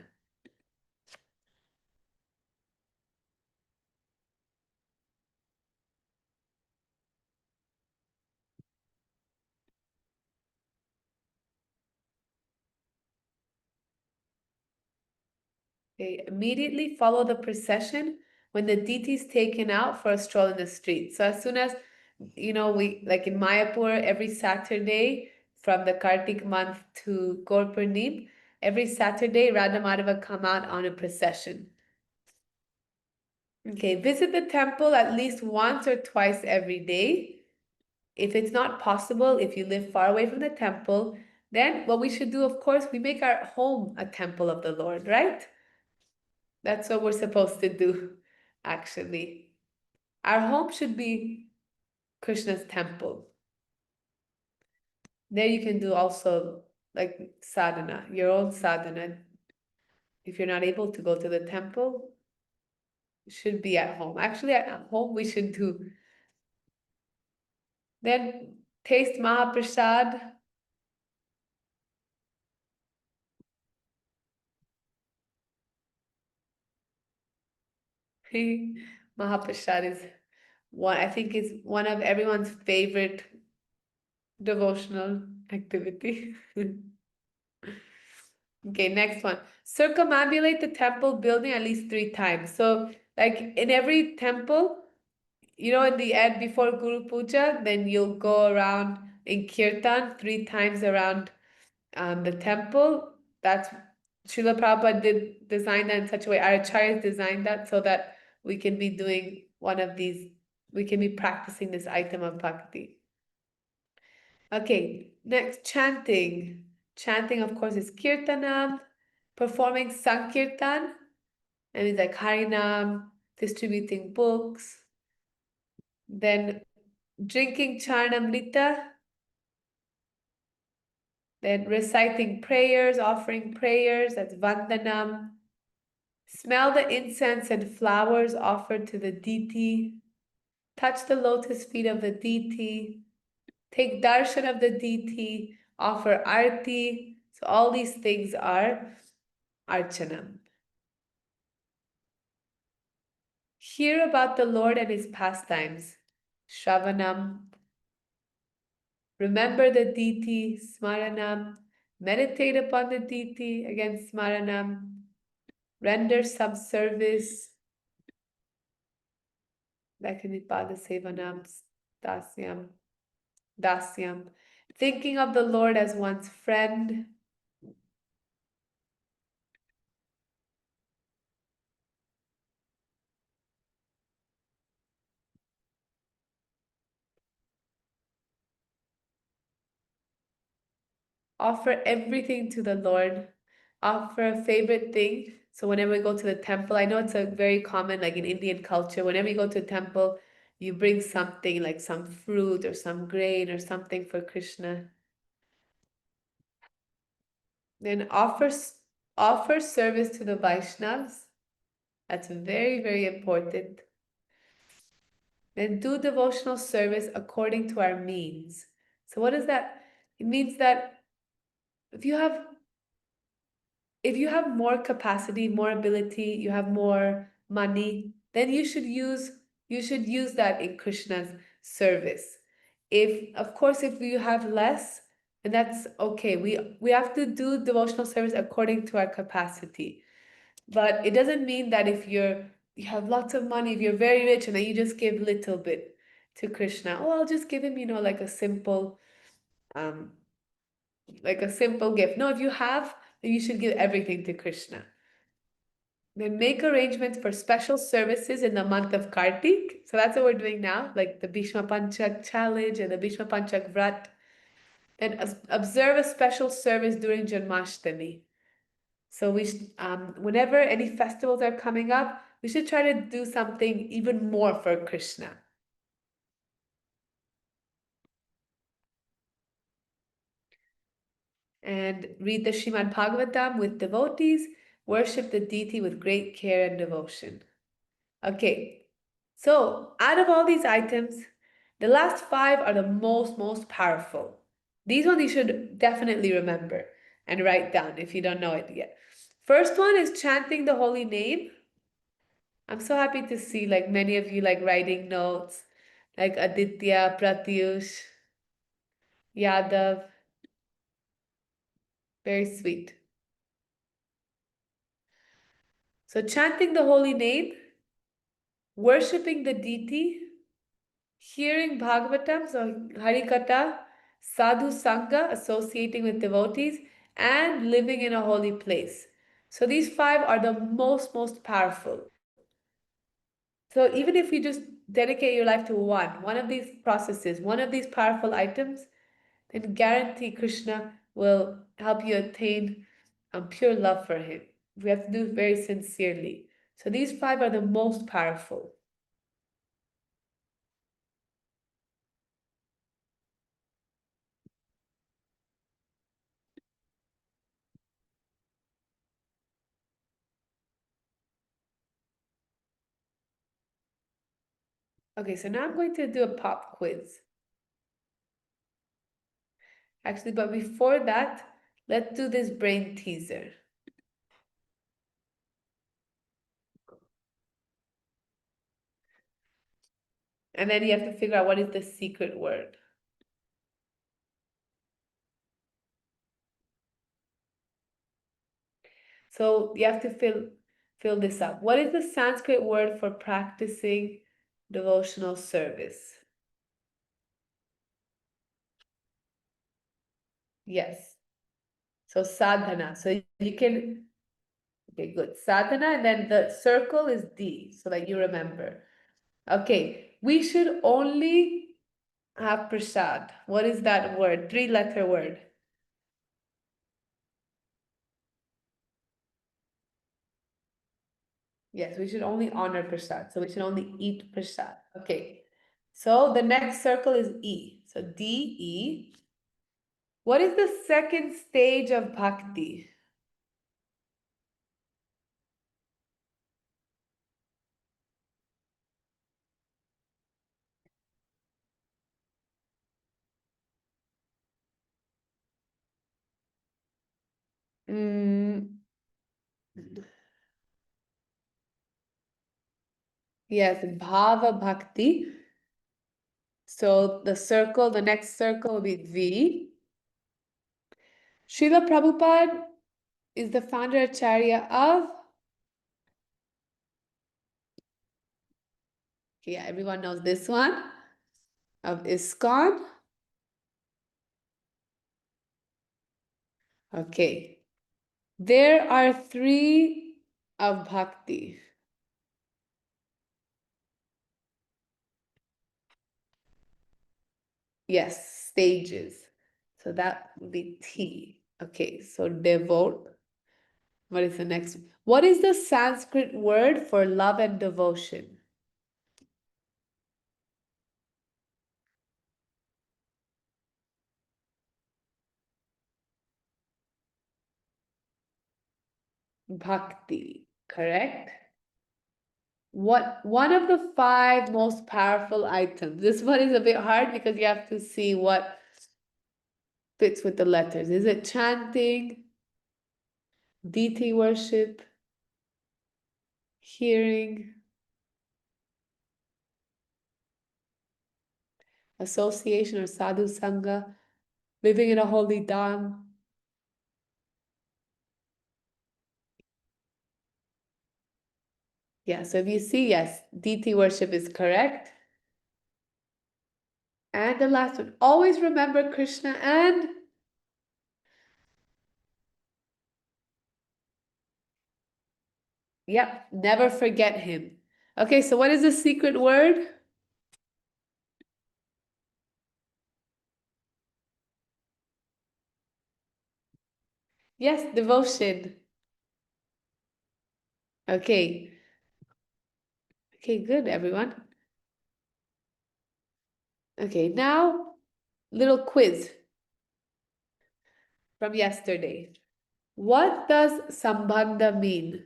Okay, immediately follow the procession when the deity is taken out for a stroll in the street. So as soon as, we, like in Mayapur, every Saturday from the Kartik month to Gaur every Saturday, Radha Madhava come out on a procession. Okay, visit the temple at least once or twice every day. If it's not possible, if you live far away from the temple, then what we should do, of course, we make our home a temple of the Lord, right? That's what we're supposed to do, actually. Our home should be Krishna's temple. There you can do also like sadhana, your own sadhana. If you're not able to go to the temple, it should be at home. Actually, at home we should do. Then taste Mahaprasad. Mahaprasad is I think is one of everyone's favorite devotional activity. Okay, next one. Circumambulate the temple building at least 3 times. So, like in every temple, in the end before Guru Puja, then you'll go around in kirtan 3 times around the temple. That's Srila Prabhupada did design that in such a way. Our acharyas designed that so that we can be doing one of these. We can be practicing this item of bhakti. Okay, next, chanting. Chanting, of course, is kirtanam. Performing sankirtan, and it's like harinam, distributing books. Then drinking charnamrita. Then reciting prayers, offering prayers, that's vandanam. Smell the incense and flowers offered to the deity. Touch the lotus feet of the deity. Take darshan of the deity. Offer arti. So all these things are archanam. Hear about the Lord and his pastimes. Shravanam. Remember the deity. Smaranam. Meditate upon the deity. Again, smaranam. Render some service. That can be pada sevanam, dasyam, dasyam. Thinking of the Lord as one's friend. Offer everything to the Lord. Offer a favorite thing. So whenever we go to the temple, I know it's a very common, like in Indian culture, whenever you go to a temple, you bring something like some fruit or some grain or something for Krishna. Then offer service to the Vaishnavas. That's very, very important. Then do devotional service according to our means. So what is that? It means that if you have more capacity, more ability, you have more money, then you should use that in Krishna's service. Of course, if you have less, and that's okay. We have to do devotional service according to our capacity. But it doesn't mean that if you have lots of money, if you're very rich, and then you just give little bit to Krishna. Oh, I'll just give him, like a simple gift. No, if you have, then you should give everything to Krishna. Then make arrangements for special services in the month of Kartik. So that's what we're doing now, like the Bhisma Panchak challenge and the Bhisma Panchak Vrat. And observe a special service during Janmashtami. So whenever any festivals are coming up, we should try to do something even more for Krishna. And read the Srimad Bhagavatam with devotees, worship the deity with great care and devotion. Okay, so out of all these items, the last 5 are the most powerful. These ones you should definitely remember and write down if you don't know it yet. First one is chanting the holy name. I'm so happy to see like many of you like writing notes, like Aditya, Pratyush, Yadav. Very sweet. So chanting the holy name, worshipping the deity, hearing Bhagavatam, so Harikatha, Sadhu Sanga, associating with devotees, and living in a holy place. So these 5 are the most powerful. So even if you just dedicate your life to one of these processes, one of these powerful items, then guarantee Krishna will help you attain pure love for him. We have to do it very sincerely. So these 5 are the most powerful. Okay, so now I'm going to do a pop quiz. Actually, but before that, let's do this brain teaser. And then you have to figure out what is the secret word. So you have to fill this up. What is the Sanskrit word for practicing devotional service? Yes. So sadhana. So you can, okay, good. Sadhana, and then the circle is D, so that you remember. Okay, we should only have prasad. What is that word? 3-letter word. Yes, we should only honor prasad. So we should only eat prasad. Okay. So the next circle is E. So D, E. What is the second stage of bhakti? Yes, bhava bhakti. So the next circle will be V. Srila Prabhupada is the founder acharya of, yeah, everyone knows this one, of ISKCON. Okay. There are 3 of bhakti. Yes, stages. So that would be T. Okay, so devote. What is the next? What is the Sanskrit word for love and devotion? Bhakti, correct? One of the 5 most powerful items. This one is a bit hard because you have to see what fits with the letters. Is it chanting, deity worship, hearing, association or sadhu sanga, living in a holy dham. Yeah, so if you see, yes, deity worship is correct. And the last one, always remember Krishna and yep, never forget him. Okay, so what is the secret word? Yes, devotion. Okay. Okay, good, everyone. Okay, now, little quiz from yesterday. What does sambandha mean?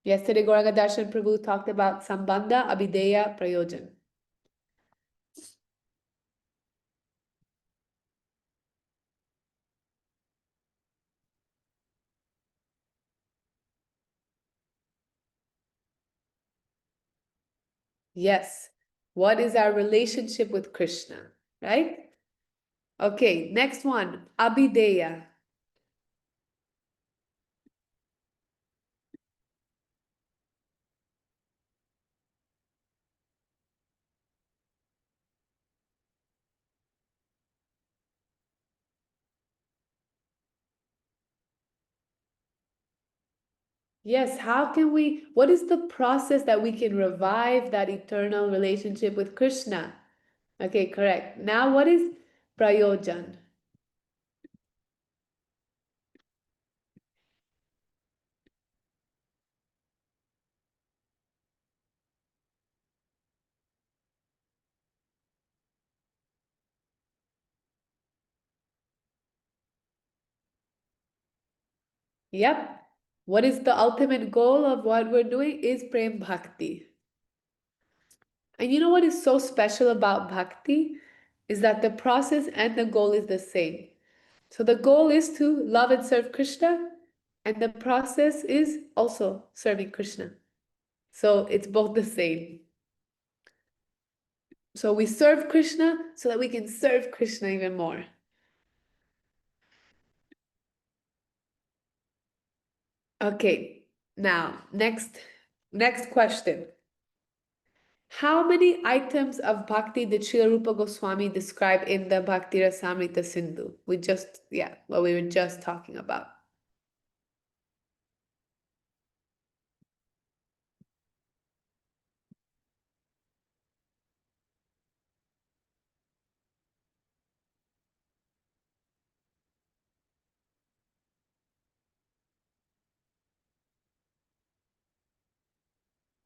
Yesterday, Gauranga Darshan Prabhu talked about sambandha, abhideya, prayojan. Yes. What is our relationship with Krishna, right? Okay, next one, abhideya. Yes, how can we, what is the process that we can revive that eternal relationship with Krishna? Okay, correct. Now, what is prayojan? Yep. What is the ultimate goal of what we're doing is prem bhakti. And you know what is so special about bhakti? Is that the process and the goal is the same. So the goal is to love and serve Krishna, and the process is also serving Krishna. So it's both the same. So we serve Krishna so that we can serve Krishna even more. Okay, now next question. How many items of bhakti did Srila Rupa Goswami describe in the Bhakti Rasamrita Sindhu? What we were just talking about.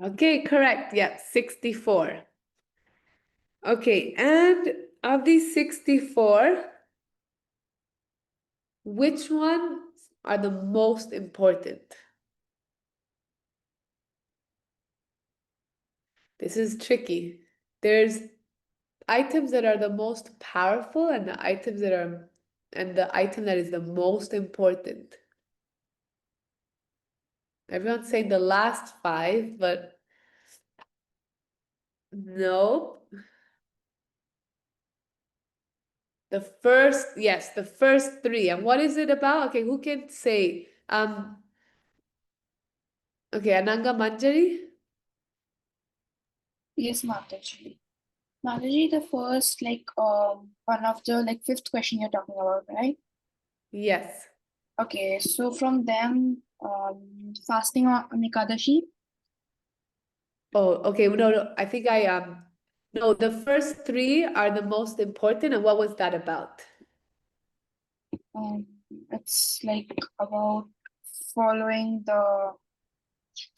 Okay, correct. Yeah, 64. Okay, and of these 64, which ones are the most important? This is tricky. There's items that are the most powerful and the items that are and the item that is the most important. Everyone's saying the last 5, but no. The first 3. And what is it about? Okay, who can say? Okay, Ananga Manjari? Yes, Mataji. Mataji, the first, one of the, fifth question you're talking about, right? Yes. Okay, so from them, fasting on Ekadashi. Oh, okay. No, I think no, the first 3 are the most important. And what was that about? It's about following the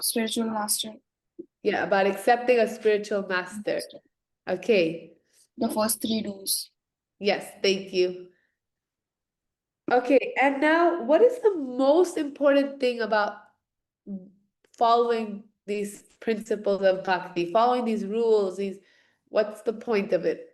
spiritual master. Yeah, about accepting a spiritual master. Okay. The first 3 do's. Yes, thank you. Okay, and now what is the most important thing about following these principles of bhakti, following these rules, what's the point of it?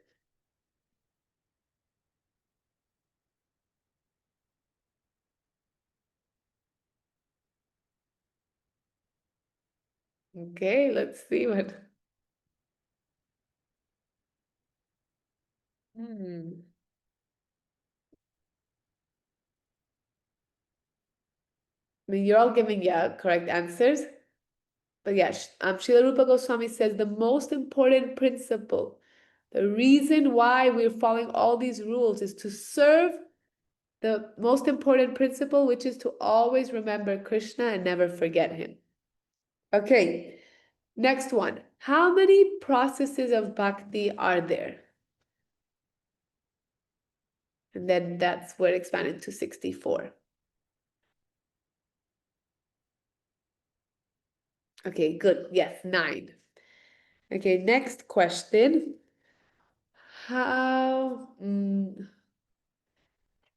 Okay, let's see what. I mean, you're all giving, yeah, correct answers. But yeah, Srila Rupa Goswami says the most important principle, the reason why we're following all these rules is to serve the most important principle, which is to always remember Krishna and never forget him. Okay, next one. How many processes of bhakti are there? And then that's where it expanded to 64. Okay, good. Yes, 9. Okay, next question.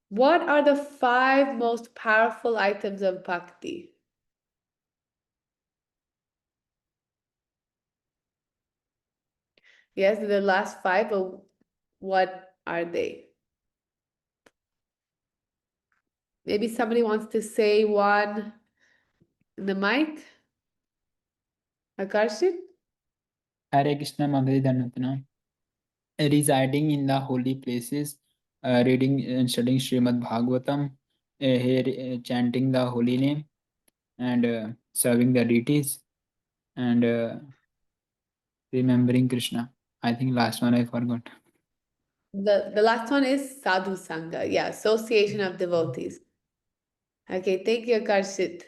What are the 5 most powerful items of bhakti? Yes, the last 5, but what are they? Maybe somebody wants to say one in the mic? Akarshit? Hare Krishna Mataji Dandavat Pranam. Residing in the holy places, reading and studying Srimad Bhagavatam, chanting the holy name, and serving the deities, and remembering Krishna. I think last one I forgot. The last one is sadhu sanga. Yeah, association of devotees. Okay, thank you, Akarshit.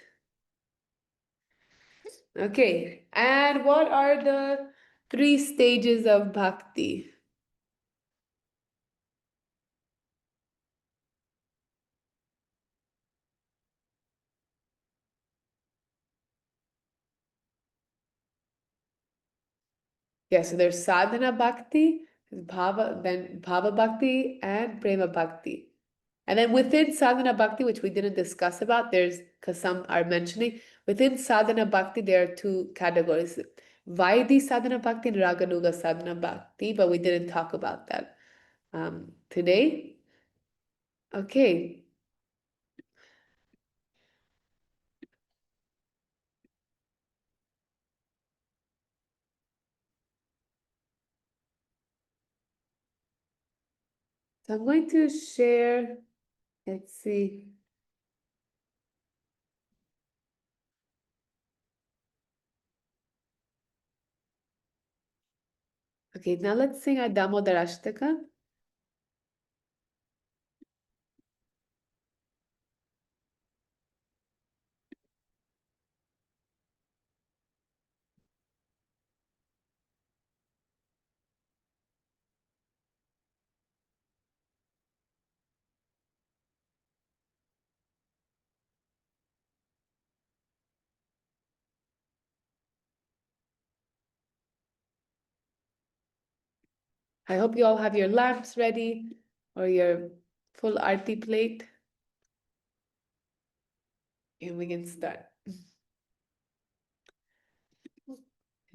Okay, and what are the 3 stages of bhakti? Yeah, so there's sadhana bhakti, then bhava bhakti, and prema bhakti. And then within sadhana bhakti, which we didn't discuss about, because some are mentioning, within sadhana bhakti, there are 2 categories. Vaidhi sadhana bhakti and raganuga sadhana bhakti, but we didn't talk about that today. Okay. So I'm going to share, let's see. Okay, now let's sing our Damodarashtaka. I hope you all have your lamps ready or your full arti plate. And we can start.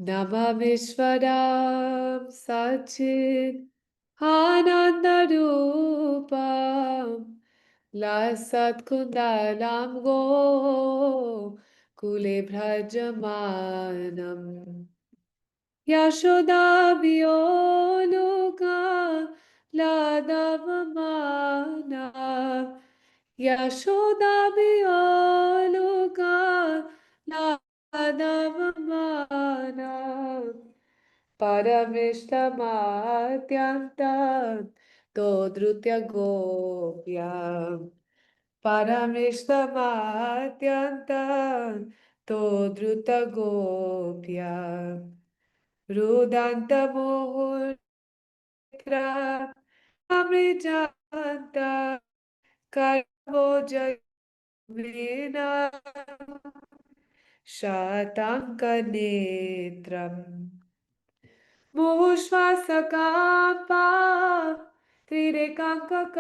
Namamishvaram Sachit Anandarupam Lasat Kundalam Go Kule Bhrajamanam Yashoda Vyoluka Ladavamana Yashoda Vyoluka Ladavamana Paramishtamatyantam Todrutya Gopya Paramishtamatyantam Todruta Gopya Rudanta Muhurtra Amrijanta Karmoja Vina Shatanka Netram Mushvasakampa Trirekanka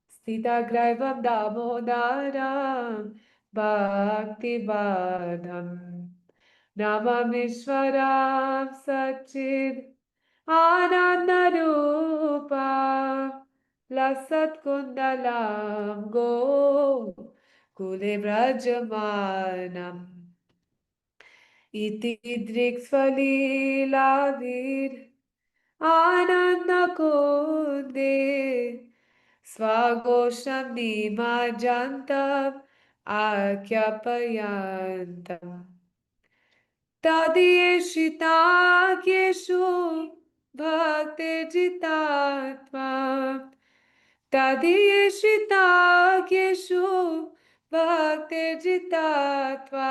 Stita Graivam Damodaram Bhakti Vadam Namamishwaram Sachid Anandarupa Lasat Kundalam Go Kule Brajamanam इति दृक्स्वलीलाभिर् आनन्दकुन्दे स्वाघोषं निमज्जन्तम् आख्यापयन्तम् तदीयेषिताख्येषु भक्तिर्जितात्मा तदीयेषिताख्येषु भक्तिर्जितात्मा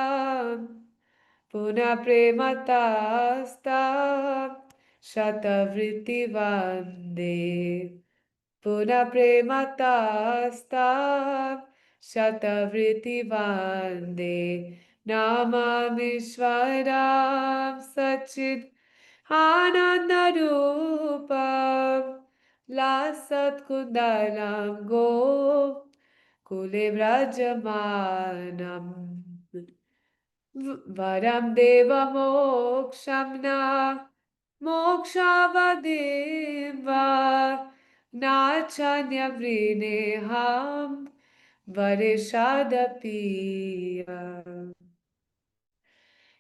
पुनः प्रेमतास्ता शतवृत्तिवन्दे पुनः प्रेमतास्ता शतवृत्तिवन्दे नमामीश्वरां सच्चित् आनन्दरूपं लासत्कुन्दलं गो कुले व्रजमानम् वरं देवमोक्षं न मोक्षावधिं वा नाचान्यवृणेऽहं वरेषादपि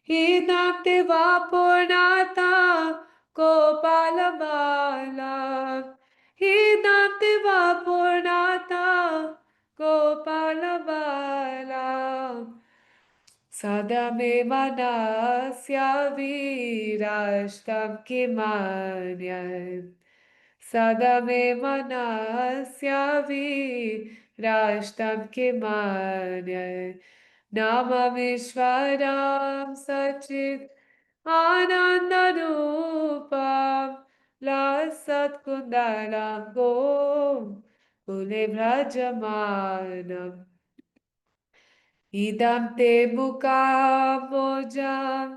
इदं ते वा पूर्णता गोपालबाला इदं ते वा पूर्णता गोपालबाला सदा मे मनस्य विराष्टं किमन्यत् सदा मे मनस्य विराष्टं किमन्यत् नमामीश्वरं सच्चित् आनन्दरूपं लसत्कुन्दलं गो कुले व्रजमानम् इदं ते मुकाम्बोजम्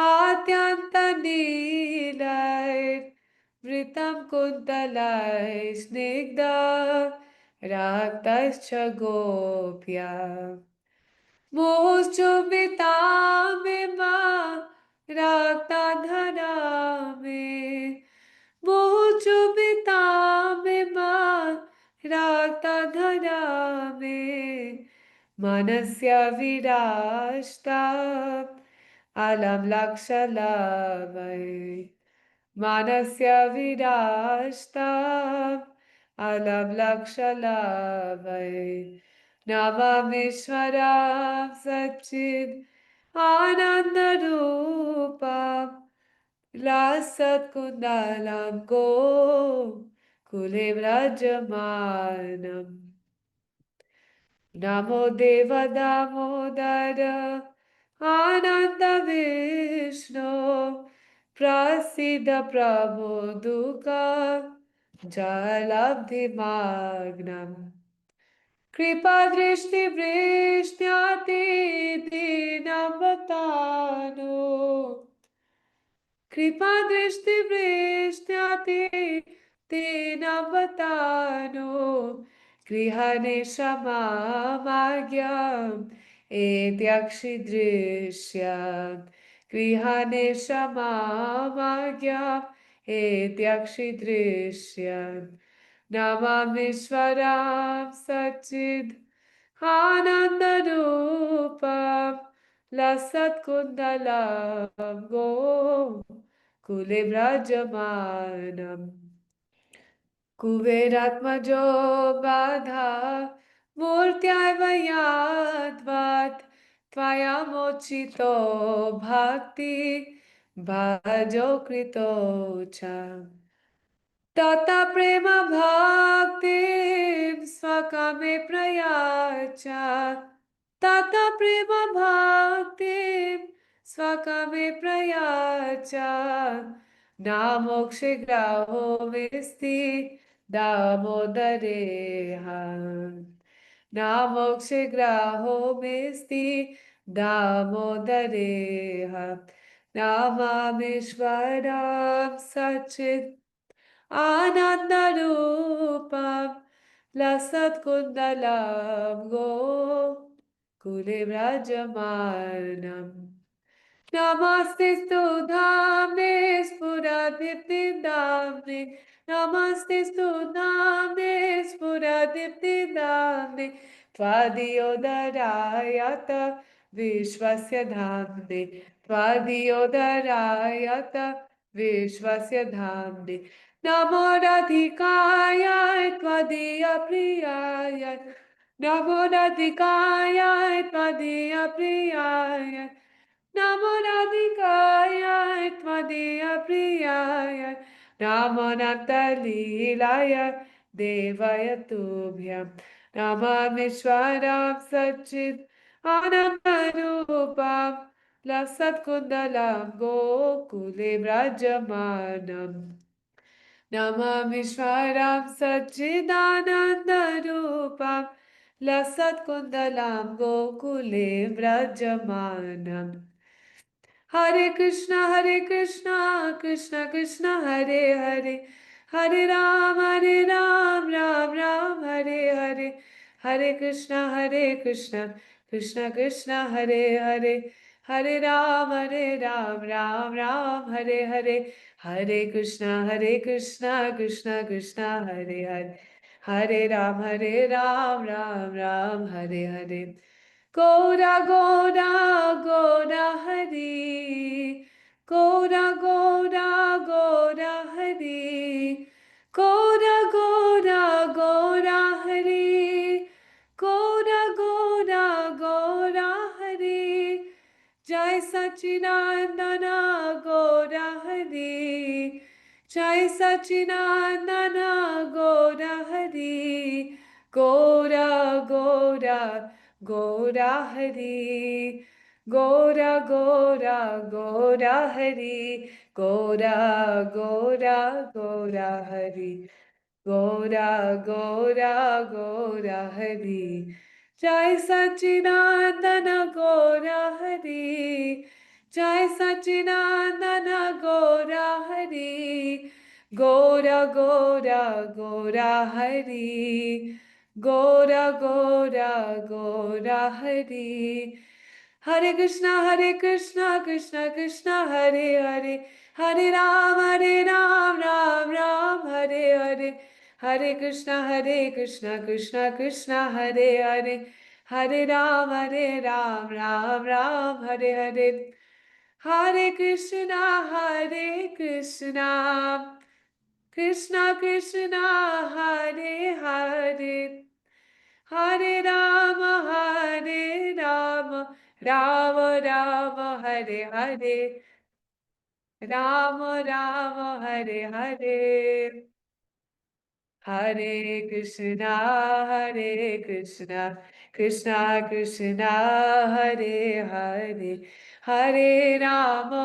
आद्यन्तनीलैर्वृतं कुन्तलैः स्निग्धा रक्तश्च गोप्या मुहुश्चुम्बितामिव रक्तधरा मे मुहुश्चुम्बितामिव रक्तधरा मे मनस्य विराष्टाम् अलं लक्षलवै मनस्य विराष्टाम् अलं लक्षलवै नमामीश्वरं सच्चित् आनन्दरूपं लसत्कुन्दलं गो कुले व्रजमानम् नमो देव दामोदर आनन्दविष्णो प्रसीद प्रभो दुःख जलब्धिमग्नम् कृपादृष्टिवृष्ट्यातिदीनवतानो कृपादृष्टिवृष्ट्यातिदीनवतानो गृहाणे क्षमामाज्ञाम् एत्यक्षिदृश्याम् गृहाणे क्षमामाज्ञाम् एत्यक्षिदृश्याम् नमामीश्वरं सच्चित् आनन्दरूपं लसत्कुन्दलं गो कुले व्रजमानम् कुबेरात्मजो बाधा मूर्त्याय वयाद्वात् त्वया मोचितो भक्ति भाजो कृतो च तथा प्रेम भक्तिं स्वकामे प्रयाच तथा प्रेम भक्तिं स्वकामे प्रयाच न मोक्षे ग्राहो वेस्ति दामोदरेह न मोक्षे ग्राहो वेस्ति दामोदरेह नमामीश्वरं सच्चित् आनन्दरूपं लसत्कुन्दलं गो कुले व्रजमानम् नमस्तेस्तु धाम्ने स्फुरदीप्तिदाम्ने नमस्तेस्तु धाम्ने स्फुरदीप्तिदाम्ने त्वदीयोदरायत विश्वस्य धाम्ने त्वदीयोदरायत विश्वस्य धाम्ने नमो राधिकाय त्वदीयप्रियाय नमो राधिकाय त्वदीयप्रियाय नमो राधिकाय त्वदीयप्रियाय नमो नन्तलीलाय देवाय तुभ्यं नमामीश्वरं सच्चित् आनन्दरूपं लसत्कुन्दलं गोकुले व्रजमानम् नमामीश्वरं सच्चिदानन्दरूपं लसत्कुन्दलं गोकुले व्रजमानम् Hare Krishna, Krishna Krishna, Hare Hare, Hare Ram, Ram Ram, Hare Hare, Hare Krishna, Krishna Krishna, Hare Hare, Hare Ram, Ram Ram, Hare Hare, Hare Krishna, Krishna Krishna, Hare Hare, Hare Ram, Ram Ram, Hare Hare. Gora Gora Gora Hari, Gora Gora Gora Hari, Gora Gora Gora Hari, Gora Gora Gora Hari, Jai Sachinandana Gora Hari, Jai Sachinandana Gora Hari, Gora Gora Gora Hari, Gora Gora Gora Hari, Gora Gora Gora Hari, Gora Gora Gora Hari, Jai Sachinandana Gora Hari, Jai Sachinandana Gora Hari, Gora Gora Gora Hari, Gora Gora Gora Hari. Hare Krishna, Krishna Krishna, Hare Hare, Hare Ram, Ram Ram, Hare Hare, Hare Krishna, Krishna Krishna, Hare Hare, Hare Ram, Ram Ram, Hare Hare, Hare Krishna, Krishna Krishna, Hare Hare, Hare Rama, Rama Rama, Hare Hare, Rama Rama, Hare Hare, Hare Krishna, Krishna Krishna, Hare Hare, Hare Rama,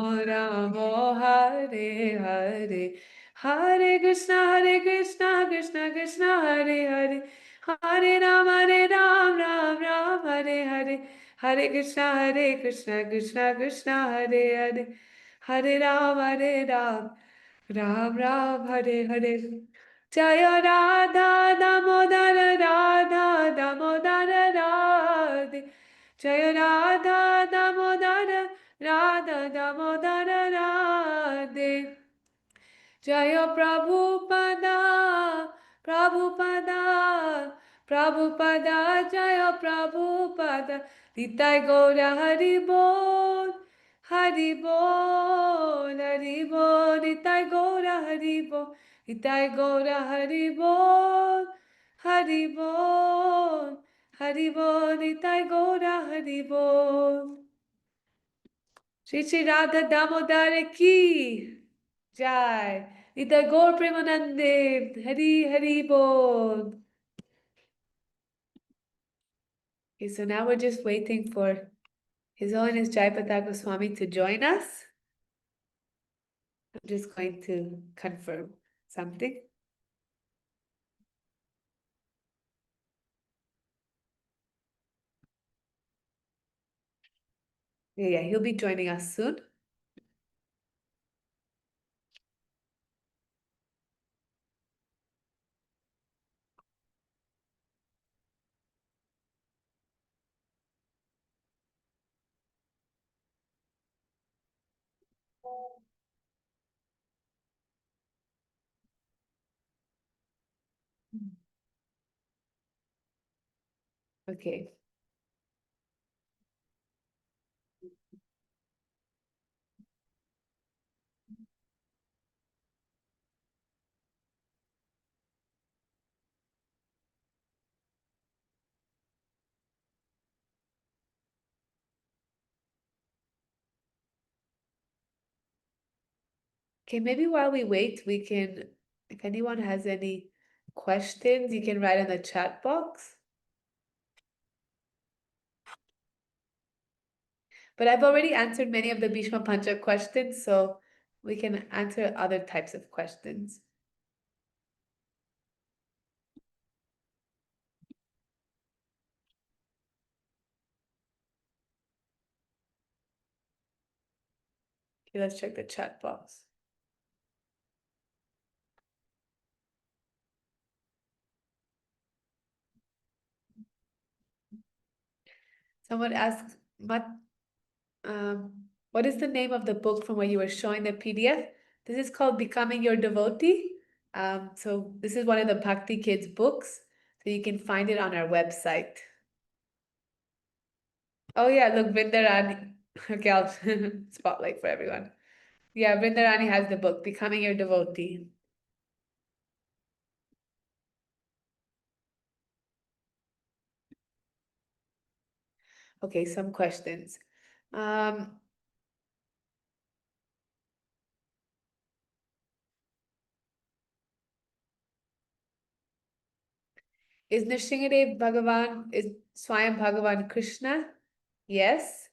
Rama Rama, Hare Hare, Hare Krishna, Krishna Krishna, Hare Hare, Hare Ram, Ram Ram, Hare Hare, Hare Krishna, Krishna Krishna, Hare Hare, Hare Ram, Ram Ram, Hare Hare. Jaya Radha Damodara, Radha Damodara, Radhe. Jaya Radha Damodara, Radha Damodara, Radhe. Jaya Prabhupada, Prabhupada, Prabhupada, Jaya Prabhupada, Nitai Gaura Haribol, Haribol, Haribol, Nitai Gaura Haribol, Nitai Gaura Haribol, Haribol, Haribol, Nitai Gaura Haribol. Shri Shri Radha Damodar ki Jai. Nitya Gaur Premanande, Hari Hari Bol. Okay, so now we're just waiting for His Holiness Jayapataka Swami to join us. I'm just going to confirm something. Yeah, he'll be joining us soon. Okay. Okay, maybe while we wait, we can, if anyone has any questions, you can write in the chat box. But I've already answered many of the Bhishma Panchaka questions, so we can answer other types of questions. Okay, let's check the chat box. Someone asked, what is the name of the book from where you were showing the PDF? This is called Becoming Your Devotee. So this is one of the Bhakti Kids books. So you can find it on our website. Oh yeah, look, Vrindarani. Okay, I'll spotlight for everyone. Yeah, Vrindarani has the book, Becoming Your Devotee. Okay, some questions. Is Nrsimhadev Bhagavan, is Swayam Bhagavan Krishna? Yes.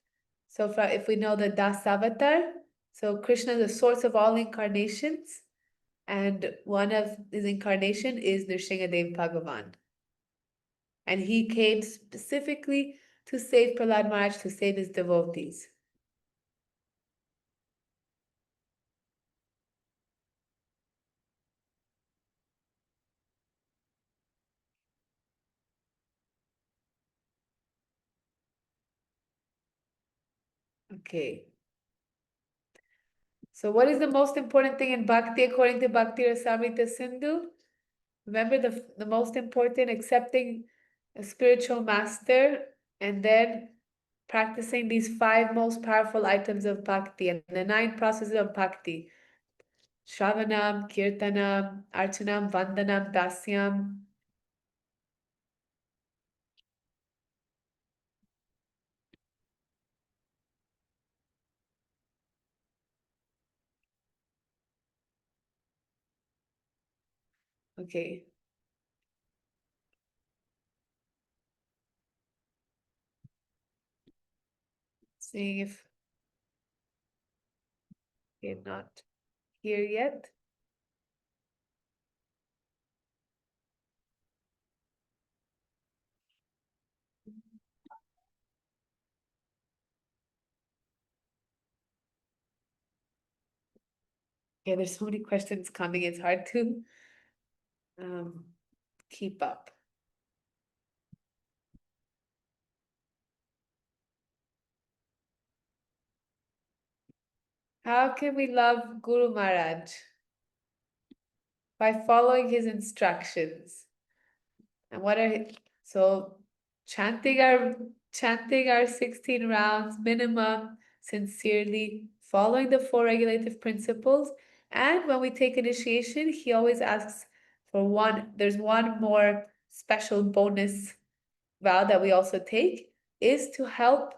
So if we know the Dasavatar, so Krishna is the source of all incarnations, and one of his incarnation is Nrsimhadev Bhagavan. And he came specifically to save Prahlad Maharaj, to save his devotees. Okay. So what is the most important thing in Bhakti according to Bhakti Rasamrita Sindhu? Remember the most important, accepting a spiritual master and then practicing these 5 most powerful items of Bhakti and the 9 processes of Bhakti. Shravanam, Kirtanam, Archanam, Vandanam, Dasyam. Okay. Seeing if they're not here yet. Yeah, there's so many questions coming, it's hard to keep up. How can we love Guru Maharaj? By following his instructions. And what are so chanting our 16 rounds minimum, sincerely, following the 4 regulative principles. And when we take initiation, he always asks for there's one more special bonus vow that we also take, is to help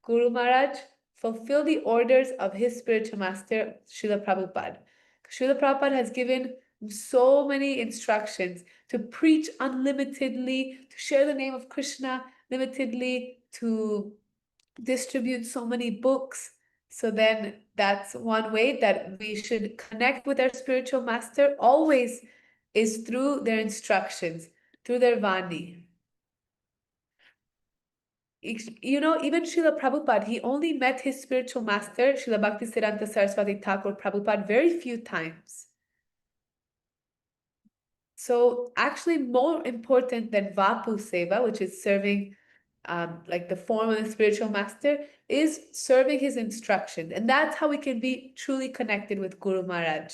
Guru Maharaj fulfill the orders of his spiritual master, Srila Prabhupada. Srila Prabhupada has given so many instructions to preach unlimitedly, to share the name of Krishna limitedly, to distribute so many books. So then that's one way that we should connect with our spiritual master always, is through their instructions, through their Vani. You know, even Srila Prabhupada, he only met his spiritual master, Srila Bhaktisiddhanta Saraswati Thakur Prabhupada, very few times. So actually more important than Vapu Seva, which is serving like the form of the spiritual master, is serving his instruction. And that's how we can be truly connected with Guru Maharaj.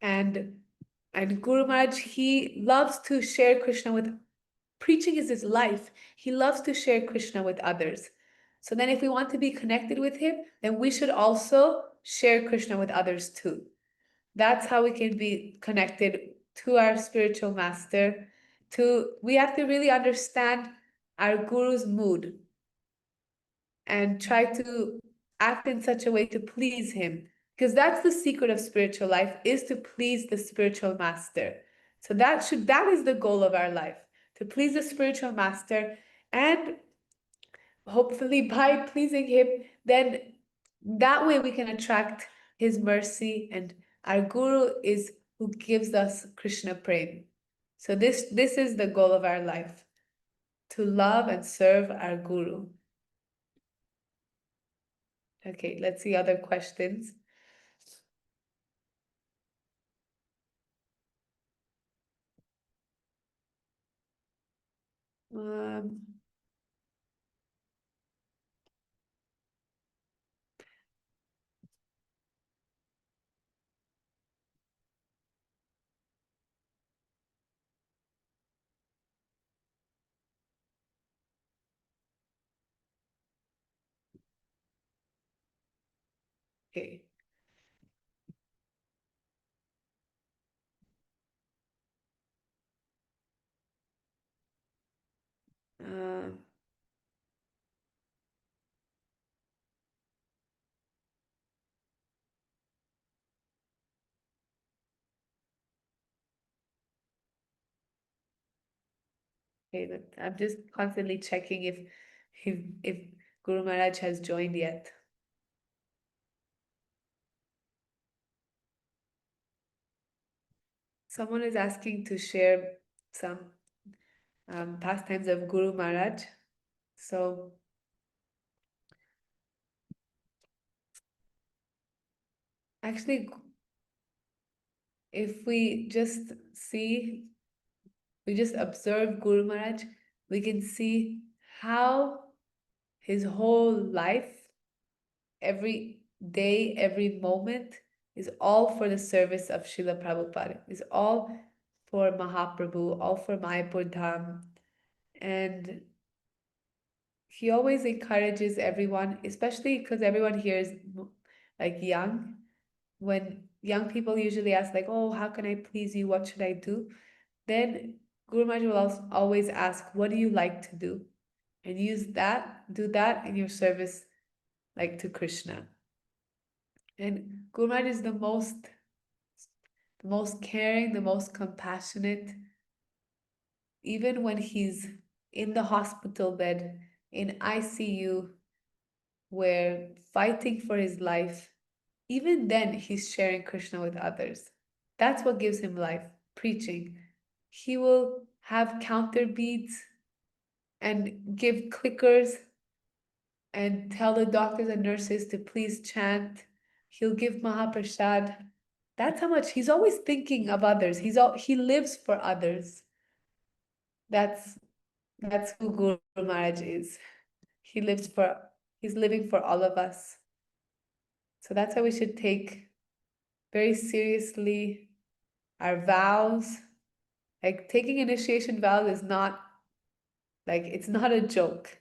And Guru Maharaj, he loves to share Krishna with, preaching is his life. He loves to share Krishna with others. So then if we want to be connected with him, then we should also share Krishna with others too. That's how we can be connected to our spiritual master. We have to really understand our guru's mood and try to act in such a way to please him. Because that's the secret of spiritual life, is to please the spiritual master. So that is the goal of our life, to please the spiritual master, and hopefully by pleasing him, then that way we can attract his mercy, and our guru is who gives us Krishna prem. So this is the goal of our life, to love and serve our guru. Okay, let's see other questions. Okay. Okay, I'm just constantly checking if Guru Maharaj has joined yet. Someone is asking to share some pastimes of Guru Maharaj. So actually, if we just observe Guru Maharaj, we can see how his whole life, every day, every moment, is all for the service of Srila Prabhupada, is all for Mahaprabhu, all for Mayapur Dham. And he always encourages everyone, especially because everyone here is like young. When young people usually ask like, oh, how can I please you? What should I do? Then Guru Maharaj will always ask, what do you like to do? And do that in your service, like to Krishna. And Guru Maharaj is the most caring, the most compassionate. Even when he's in the hospital bed, in ICU, where fighting for his life, even then he's sharing Krishna with others. That's what gives him life, preaching. He will have counter beads and give clickers and tell the doctors and nurses to please chant. He'll give Mahaprasad. That's how much he's always thinking of others. He lives for others. That's who Guru Maharaj is. He's living for all of us. So that's how we should take very seriously our vows. Like taking initiation vows is not like, it's not a joke.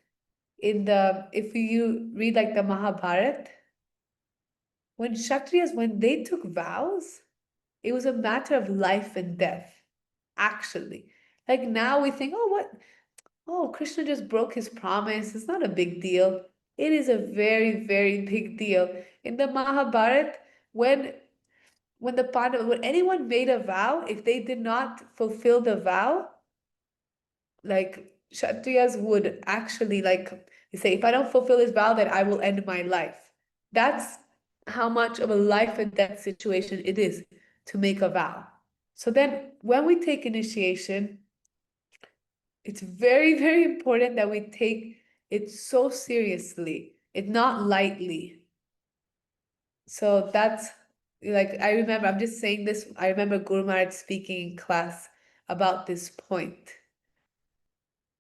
If you read like the Mahabharata, when Kshatriyas, when they took vows, it was a matter of life and death, actually. Like now we think, oh, Krishna just broke his promise. It's not a big deal. It is a very, very big deal. In the Mahabharata, when anyone made a vow, if they did not fulfill the vow, like Kshatriyas would actually say, if I don't fulfill this vow, then I will end my life. That's how much of a life and death situation it is to make a vow. So then when we take initiation, it's very, very important that we take it so seriously, it not lightly. So that's like, I remember, I'm just saying this, I remember Guru Maharaj speaking in class about this point,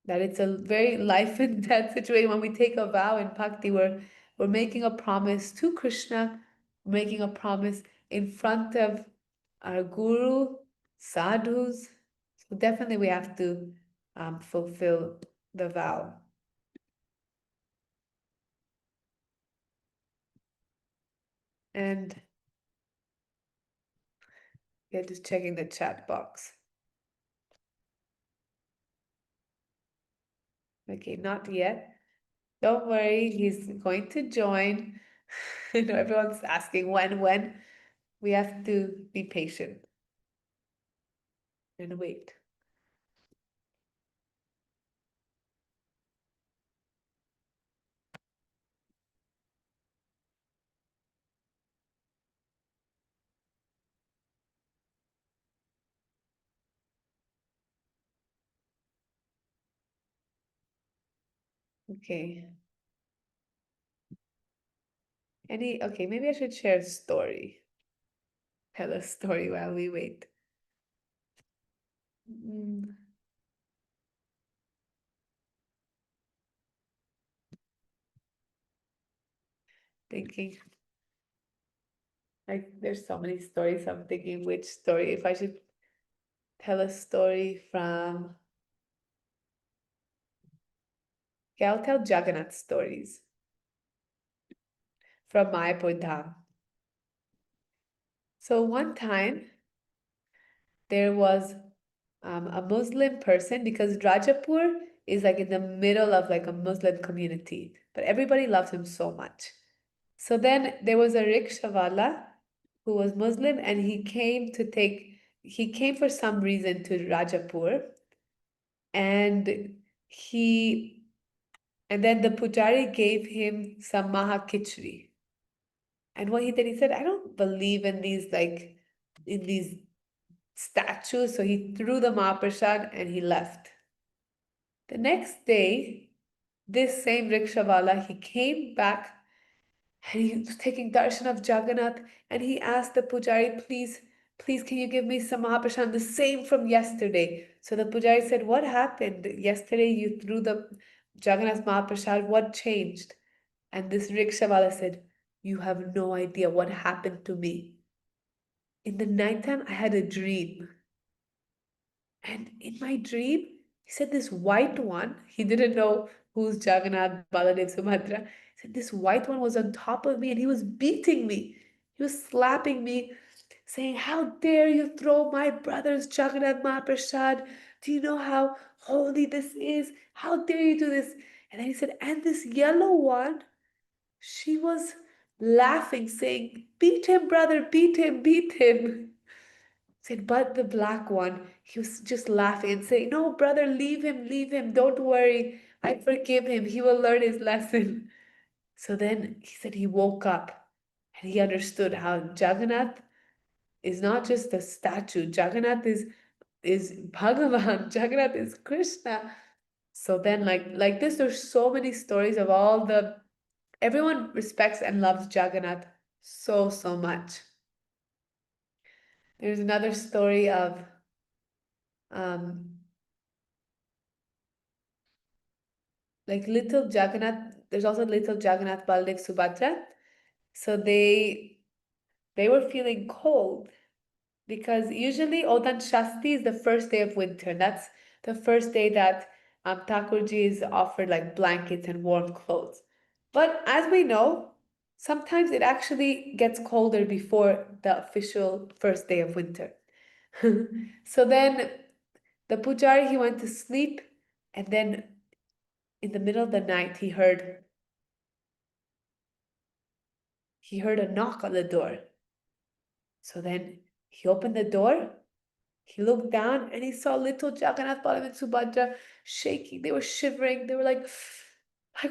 that it's a very life and death situation. When we take a vow in Bhakti, we're making a promise to Krishna, making a promise in front of our Guru, sadhus. So definitely we have to fulfill the vow. And yeah, just checking the chat box. Okay, not yet. Don't worry, he's going to join. I know everyone's asking when. We have to be patient and wait. Okay. Okay, maybe I should share a story. Tell a story while we wait. Thinking. Like, there's so many stories. I'm thinking which story, if I should tell a story from. Okay, I'll tell Jagannath stories from Mayapur Dham. So one time, there was a Muslim person, because Rajapur is like in the middle of like a Muslim community, but everybody loves him so much. So then there was a rickshawala who was Muslim, and he came for some reason to Rajapur, and then the pujari gave him some maha khichdi. And what he did, he said, I don't believe in these statues. So he threw the mahaprasad and he left. The next day, this same rickshawala, he came back and he was taking darshan of Jagannath, and he asked the pujari, please, can you give me some mahaprasad, the same from yesterday? So the pujari said, what happened? Yesterday you threw the Jagannath mahaprasad, what changed? And this rickshawala said, you have no idea what happened to me. In the nighttime, I had a dream. And in my dream, he said this white one, he didn't know who's Jagannath, Baladev, Subhadra. He said this white one was on top of me and he was beating me. He was slapping me, saying, how dare you throw my brother's Jagannath Mahaprasad? Do you know how holy this is? How dare you do this? And then he said, and this yellow one, she was laughing, saying, beat him, brother, beat him, beat him. Said, but the black one, he was just laughing and saying, no, brother, leave him, don't worry. I forgive him. He will learn his lesson. So then he said he woke up and he understood how Jagannath is not just a statue. Jagannath is Bhagavan. Jagannath is Krishna. So then like this, there's so many stories of everyone respects and loves Jagannath so much. There's another story of like little Jagannath. There's also little Jagannath, Baladev, Subhadra. So they were feeling cold because usually Odan Shasti is the first day of winter. That's the first day that Thakurji is offered like blankets and warm clothes. But as we know, sometimes it actually gets colder before the official first day of winter. So then the pujari, he went to sleep, and then in the middle of the night he heard a knock on the door. So then he opened the door, he looked down, and he saw little Jagannath, Baladev, and Subhadra shaking. They were shivering. They were like,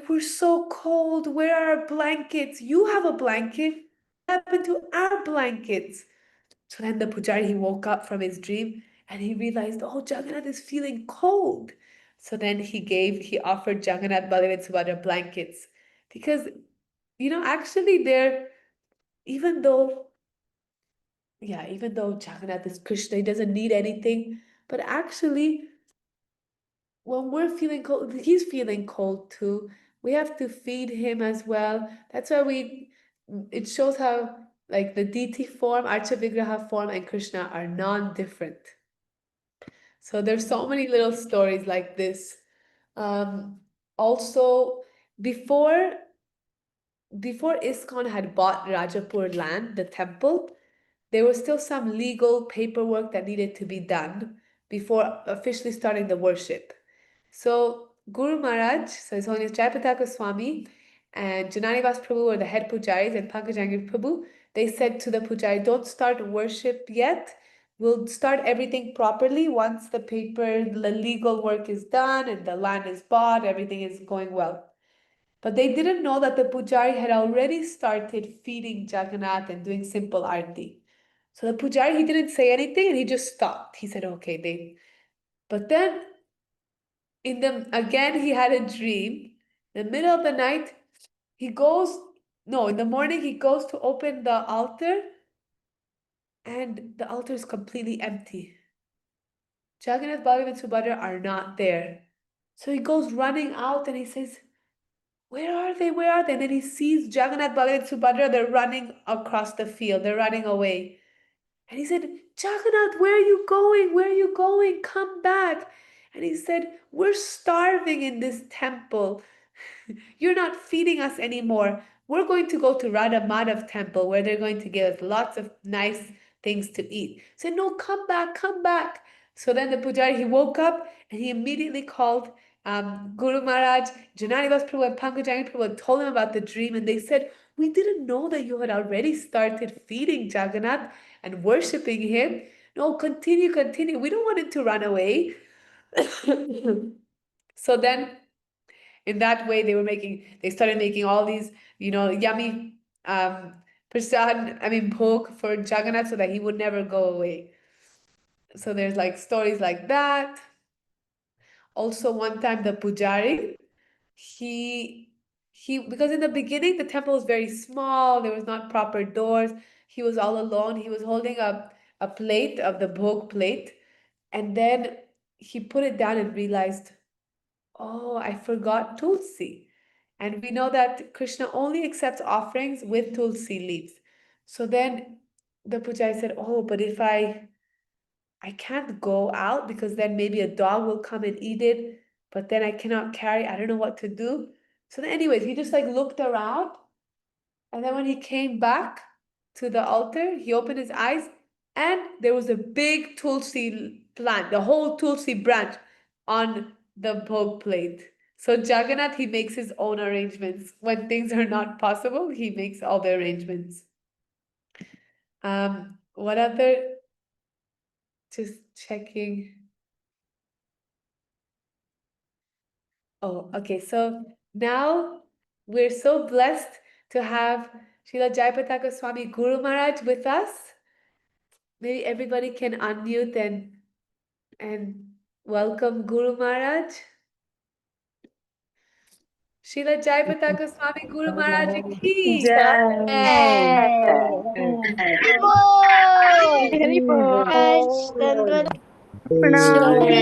we're so cold. Where are our blankets? You have a blanket. What happened to our blankets? So then the pujari, he woke up from his dream and he realized, oh, Jagannath is feeling cold. So then he offered Jagannath, Baladev, and Subhadra blankets, because actually even though Jagannath is Krishna, he doesn't need anything, but actually when we're feeling cold, he's feeling cold too. We have to feed him as well. That's why it shows how like the deity form, Archa Vigraha form, and Krishna are non-different. So there's so many little stories like this. Also, before before ISKCON had bought Rajapur land, the temple, there was still some legal paperwork that needed to be done before officially starting the worship. So Guru Maharaj, so His Holiness Jayapataka Swami and Jananivas Prabhu were the head pujaris, and Pankajangir Prabhu, they said to the pujari, don't start worship yet. We'll start everything properly once the legal work is done and the land is bought, everything is going well. But they didn't know that the pujari had already started feeding Jagannath and doing simple arti. So the pujari, he didn't say anything and he just stopped. He said, okay, but then again, he had a dream. In the middle of the night, in the morning, he goes to open the altar and the altar is completely empty. Jagannath, Balaram, and Subhadra are not there. So he goes running out and he says, where are they? Where are they? And then he sees Jagannath, Balaram, and Subhadra, they're running across the field. They're running away. And he said, Jagannath, where are you going? Where are you going? Come back. And he said, we're starving in this temple. You're not feeding us anymore. We're going to go to Radha Madhav temple where they're going to give us lots of nice things to eat. He said, no, come back, come back. So then the pujari, he woke up and he immediately called Guru Maharaj, Jananivas Prabhu and Pankajangir Prabhu and told him about the dream. And they said, we didn't know that you had already started feeding Jagannath and worshipping him. No, continue. We don't want him to run away. So then in that way, they started making all these, yummy prasad, bhog for Jagannath so that he would never go away. So there's like stories like that. Also, one time the pujari, he because in the beginning the temple was very small, there was not proper doors. He was all alone. He was holding up a plate of the bhog plate, and then he put it down and realized, oh, I forgot tulsi. And we know that Krishna only accepts offerings with tulsi leaves. So then the pujari said, oh, but if I can't go out because then maybe a dog will come and eat it, but then I cannot carry, I don't know what to do. So then anyways, he just like looked around, and then when he came back to the altar, he opened his eyes and there was a big tulsi plant, the whole tulsi branch on the bhog plate. So Jagannath, he makes his own arrangements. When things are not possible, he makes all the arrangements. What other? Just checking. Oh, okay. So now we're so blessed to have Srila Jayapataka Swami Guru Maharaj with us. Maybe everybody can unmute and welcome Guru Maharaj. Srila Jayapataka Swami Guru Maharaj ki Guru Maharaj, Dandavad Pranam. Guru Maharaj.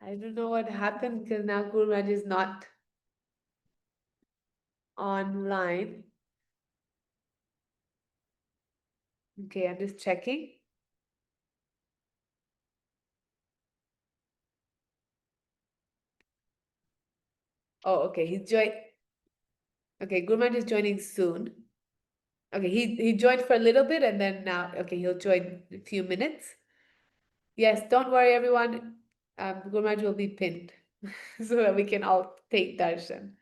I don't know what happened because now Guru Maharaj is not online. Okay, I'm just checking. Oh, okay, he's joined. Okay, Guru Maharaj is joining soon. Okay, he joined for a little bit and then now, okay, he'll join in a few minutes. Yes, don't worry, everyone. Guru Maharaj will be pinned so that we can all take darshan.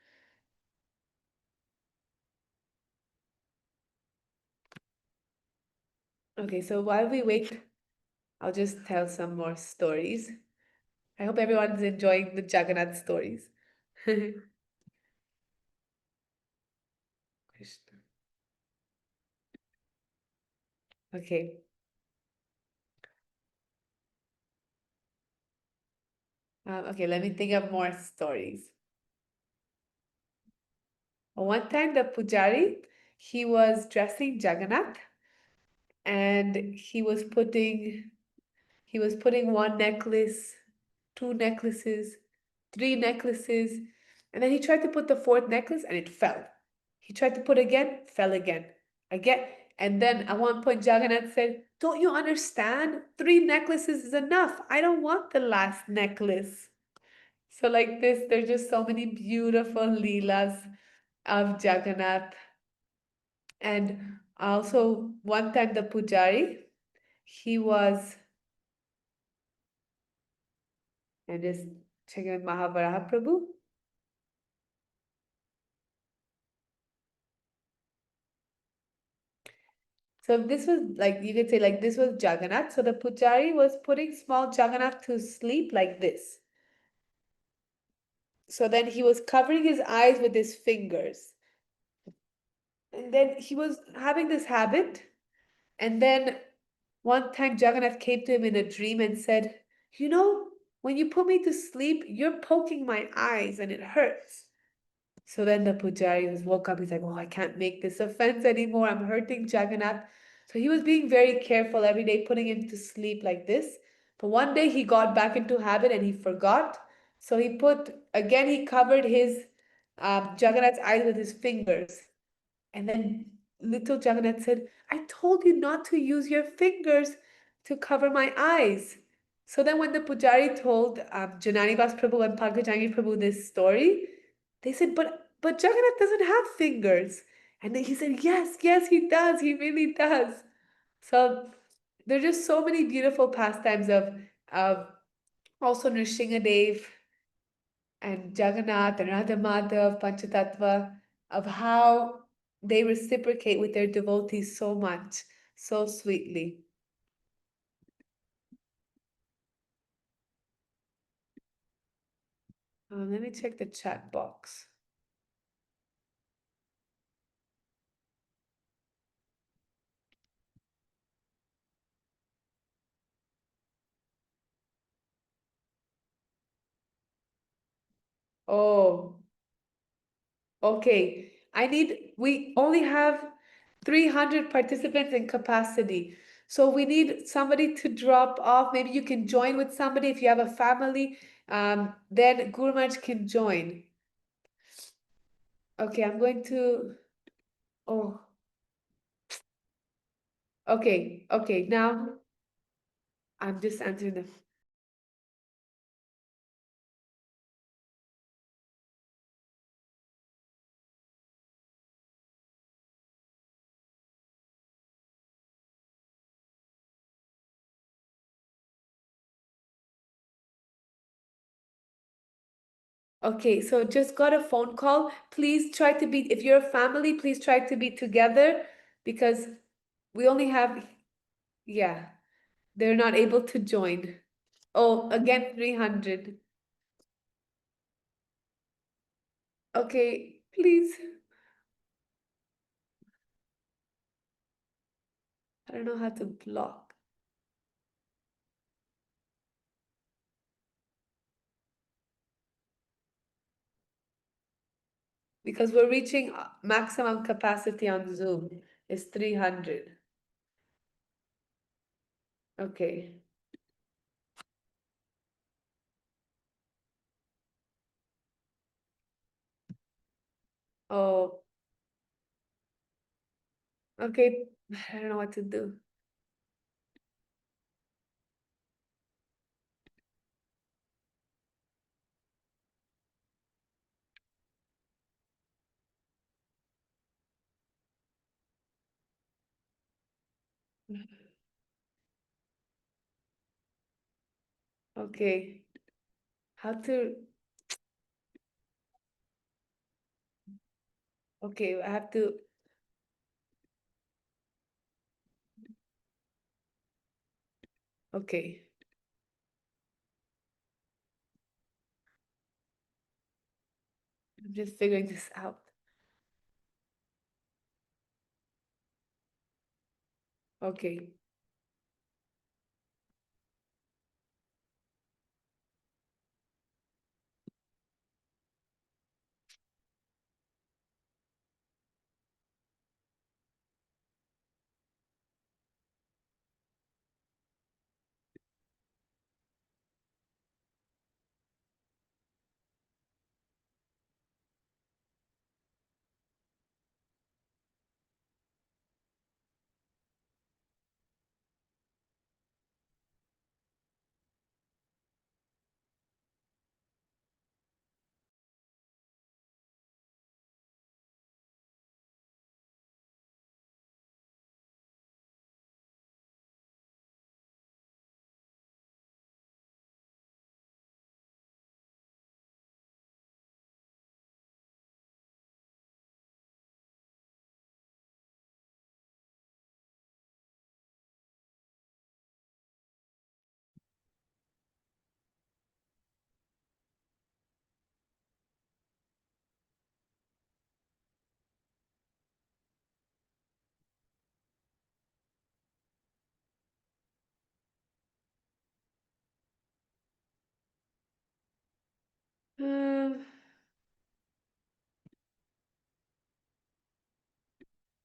Okay, so while we wait, I'll just tell some more stories. I hope everyone's enjoying the Jagannath stories. Krishna. Okay. Okay, let me think of more stories. One time the pujari, he was dressing Jagannath and he was putting one necklace, two necklaces, three necklaces, and then he tried to put the fourth necklace and it fell. He tried to put again, fell again. And then at one point Jagannath said, "Don't you understand? 3 necklaces is enough. I don't want the last necklace." So like this, there's just so many beautiful leelas of Jagannath. And also one time the pujari, he was, and just checking with Mahavaraha Prabhu. So this was like, you could say like this was Jagannath. So the pujari was putting small Jagannath to sleep like this. So then he was covering his eyes with his fingers. And then he was having this habit. And then one time Jagannath came to him in a dream and said, "You know, when you put me to sleep, you're poking my eyes and it hurts." So then the pujari woke up. He's like, "Oh, I can't make this offense anymore. I'm hurting Jagannath." So he was being very careful every day, putting him to sleep like this. But one day he got back into habit and he forgot. So he covered his Jagannath's eyes with his fingers. And then little Jagannath said, "I told you not to use your fingers to cover my eyes." So then when the pujari told Jananivas Prabhu and Pankaj Prabhu this story, they said, but Jagannath doesn't have fingers. And then he said, yes, he does. He really does. So there are just so many beautiful pastimes of also Nrsingadev and Jagannath and Radha Madhav, Panchatattva, of how they reciprocate with their devotees so much, so sweetly. Let me check the chat box. Oh, okay. We only have 300 participants in capacity. So we need somebody to drop off. Maybe you can join with somebody if you have a family. Then Guru Maharaj can join. Okay, I'm going to. Oh, okay. Now I'm just answering them. Okay, so just got a phone call. Please try to be, if you're a family, please try to be together because we only have, yeah, they're not able to join. Oh, again, 300. Okay, please. I don't know how to block. Because we're reaching maximum capacity on Zoom is 300. Okay. Oh, okay. I don't know what to do. Okay. How to, okay, I have to, okay. I'm just figuring this out. Okay.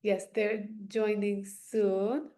Yes, they're joining soon.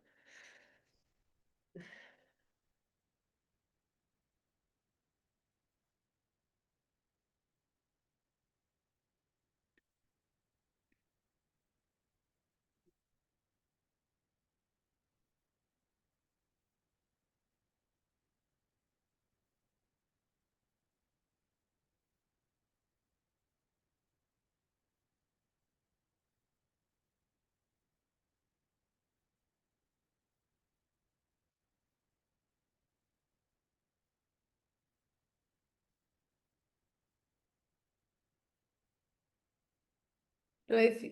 No, if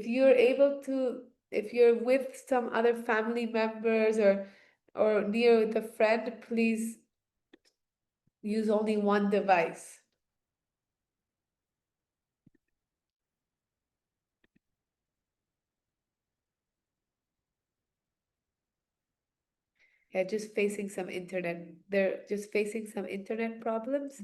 you're able to, if you're with some other family members or near with a friend, please use only one device. Yeah, just facing some internet. They're just facing some internet problems.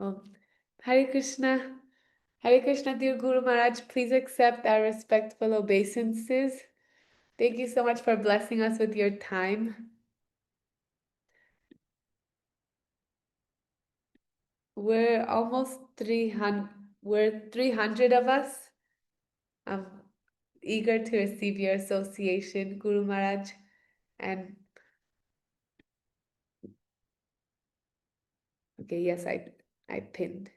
Oh, Hare Krishna. Hare Krishna, dear Guru Maharaj, please accept our respectful obeisances. Thank you so much for blessing us with your time. We're almost 300, we're 300 of us. I'm eager to receive your association, Guru Maharaj. And okay, yes, I pinned.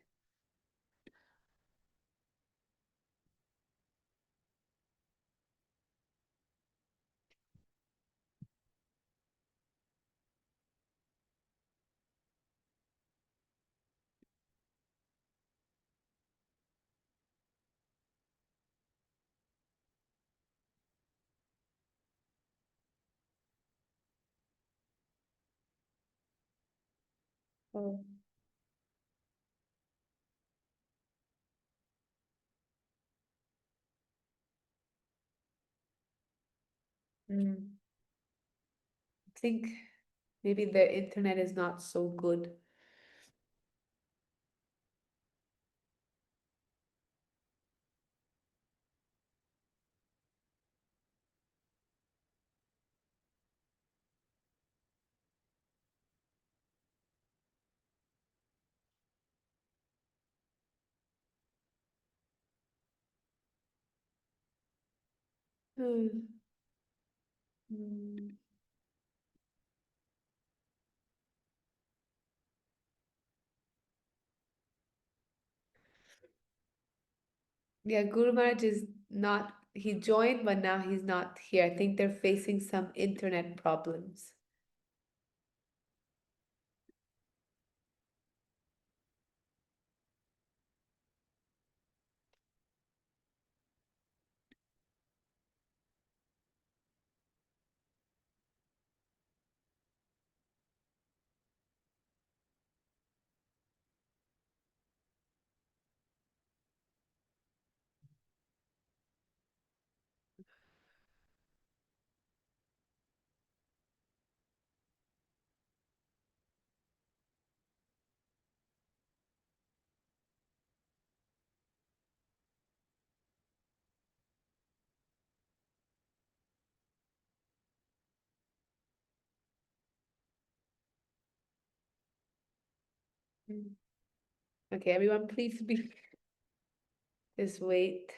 Oh. I think maybe the internet is not so good. Hmm. Hmm. Yeah, Guru Maharaj is not, he joined, but now he's not here. I think they're facing some internet problems. Okay, everyone, please be. Just wait.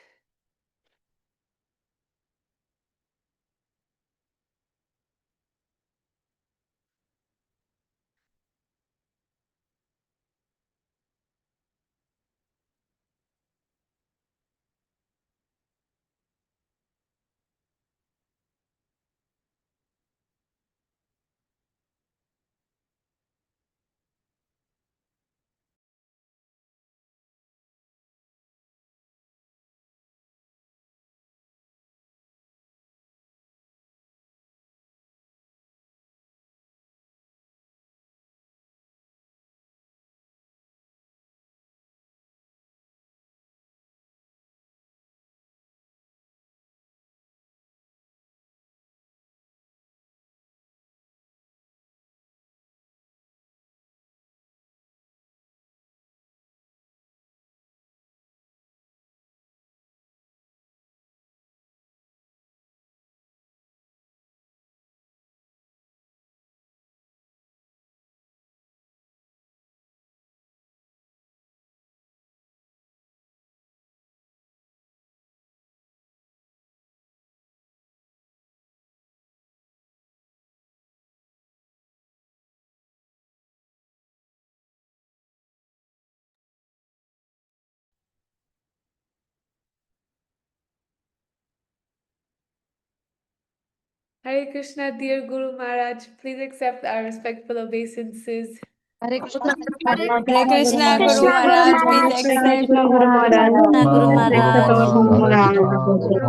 Hare Krishna, dear Guru Maharaj, please accept our respectful obeisances. Hare Krishna, Hare Krishna, Guru Krishna, Maharaj, Guru please Maharaj, Hare accept. Krishna, Guru Maharaj. Krishna, Guru Hare Maharaj. Krishna, Hare Krishna,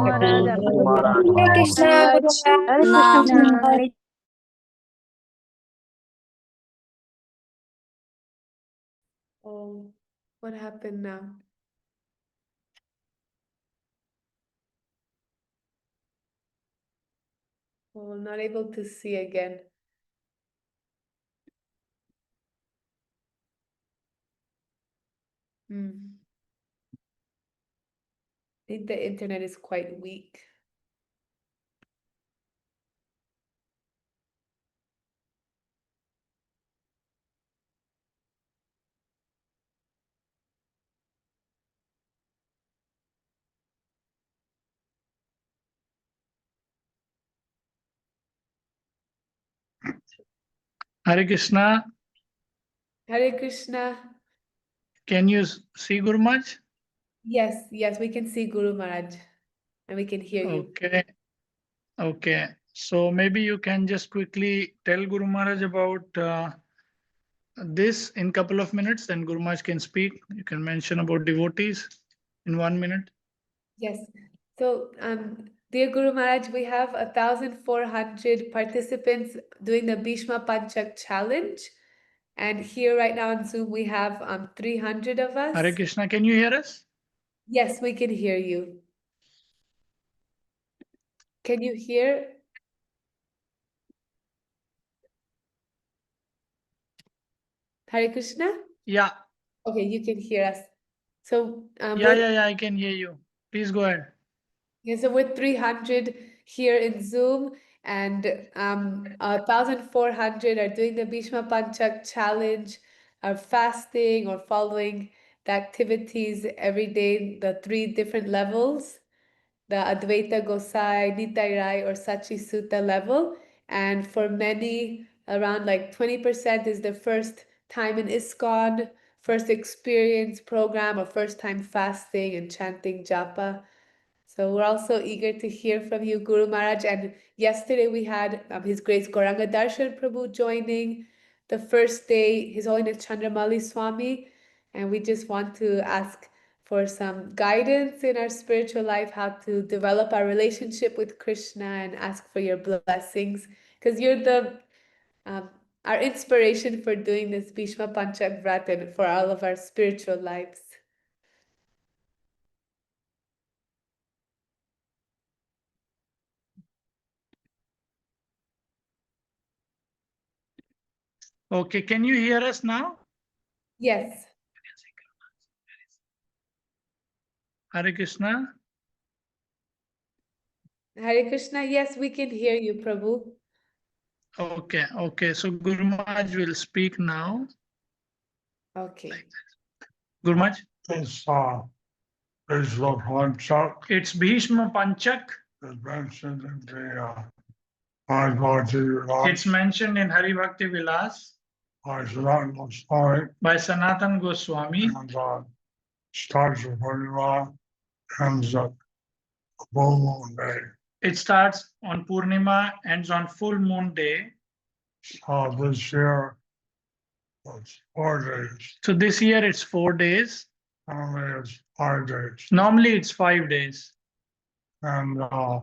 Guru Maharaj, Hare Hare Krishna, Guru Maharaj. Hare Krishna. Oh, what happened now? Oh, not able to see again. I think the internet is quite weak. Hare Krishna. Hare Krishna. Can you see Guru Maharaj? Yes, yes, we can see Guru Maharaj and we can hear you. Okay. Okay. So maybe you can just quickly tell Guru Maharaj about this in couple of minutes, then Guru Maharaj can speak. You can mention about devotees in 1 minute. Yes. So, dear Guru Maharaj, we have 1,400 participants doing the Bhisma Panchak challenge. And here right now on Zoom, we have 300 of us. Hare Krishna, can you hear us? Yes, we can hear you. Can you hear? Hare Krishna? Yeah. Okay, you can hear us. So, Yeah, I can hear you. Please go ahead. yeah, so we're 300 here in Zoom, and 1,400 are doing the Bhisma Panchak challenge, are fasting or following the activities every day, the 3 different levels, the Advaita Gosai, Nitai Rai, or Sachi Sutta level. And for many, around like 20% is the first time in ISKCON, first experience program, or first time fasting and chanting japa. So we're also eager to hear from you, Guru Maharaj. And yesterday we had His Grace Gauranga Darshan Prabhu joining. The first day, His Holiness Chandramali Swami. And we just want to ask for some guidance in our spiritual life, how to develop our relationship with Krishna, and ask for your blessings. Because you're the our inspiration for doing this Bhishma Panchak Vrat and for all of our spiritual lives. Okay, can you hear us now? Yes. Hare Krishna. Hare Krishna, yes, we can hear you, Prabhu. Okay. So Guru Maharaj will speak now. Okay. Guru Maharaj. It's Bhisma Panchak. It's Bhishma Panchak. It's mentioned in the Bhakti Vilas. It's mentioned in Hari Bhakti Vilas By Sanatana Swami. by Sanatana Goswami. And starts with Purnima, ends at full moon day. It starts on Purnima, ends on full moon day. So this year it's 4 days. So this year it's 4 days. Normally it's 5 days. Normally it's 5 days. And I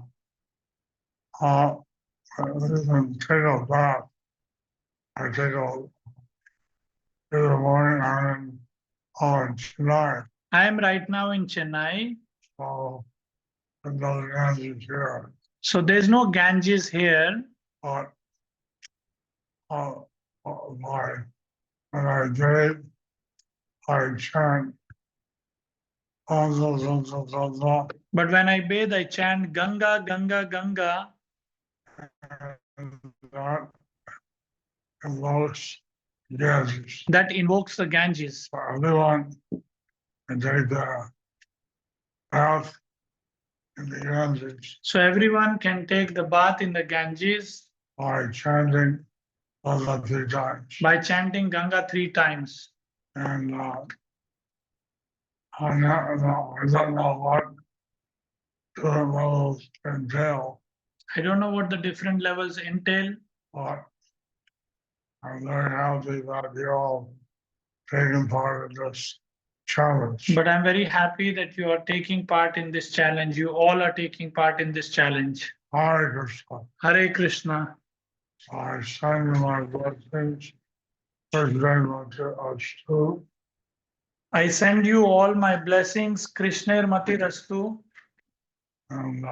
even take a bath. I take a in the morning. I'm in Chennai. I am right now in Chennai. So there's no Ganges here. So there's no Ganges here. But when I bathe, I chant Ganga. But when I bathe, I chant Ganga, Ganga, Ganga. And that invokes Ganges. That invokes the Ganges. So everyone can take the bath in the Ganges So everyone can take the bath in the Ganges by chanting Ganga 3 times. by chanting Ganga 3 times. And I don't know what different levels entail, I don't know what the different levels entail, but I'm very happy that you're all taking part in this challenge. but I'm very happy that you are taking part in this challenge. You all are taking part in this challenge. Hare Krishna. Hare Krishna. I send you my blessings. First name of Stu. I send you all my blessings. Krishna Mati Rastu. And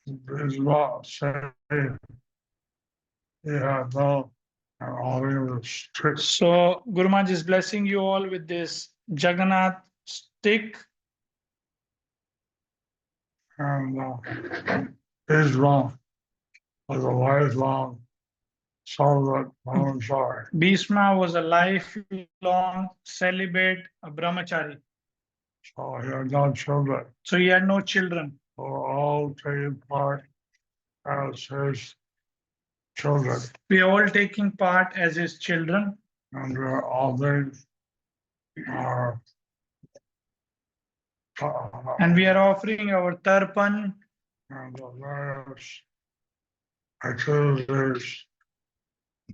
Bhisma say he had no and all the sticks. So Guru Maharaj is blessing you all with this Jagannath stick. And is wrong. Was a lifelong celibate brahmachari. Bhisma was a lifelong celibate brahmachari. So he had no children. So he had no children. So we're all taking part as his children. We are all taking part as his children. And we're all things are And we are offering our tarpan and the various activities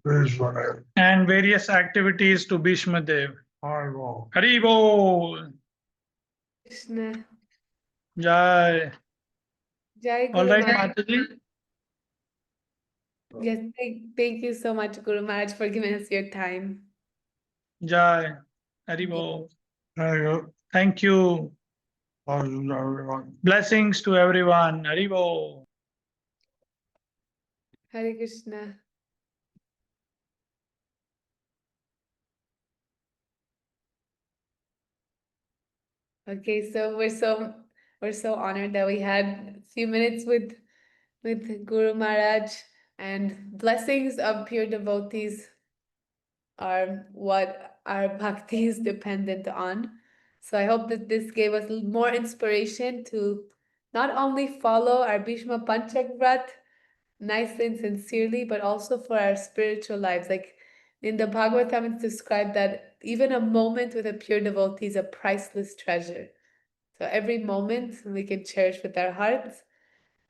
Bhisma and various activities to Bhishma Dev. Haribolo. Haribol. Krishna. Jai. Jai All Guru right, Maharaj. Mataji. Yes, thank you so much, Guru Maharaj, for giving us your time. Jai. Haribol. Thank Thank you. everyone. Blessings to everyone. Haribol. Hare Krishna. Okay, so we're so honored that we had a few minutes with Guru Maharaj, and blessings of pure devotees are what our bhakti is dependent on. So I hope that this gave us more inspiration to not only follow our Bhishma Panchak Vrat nicely and sincerely, but also for our spiritual lives. Like in the Bhagavatam, it's described that even a moment with a pure devotee is a priceless treasure. So every moment we can cherish with our hearts.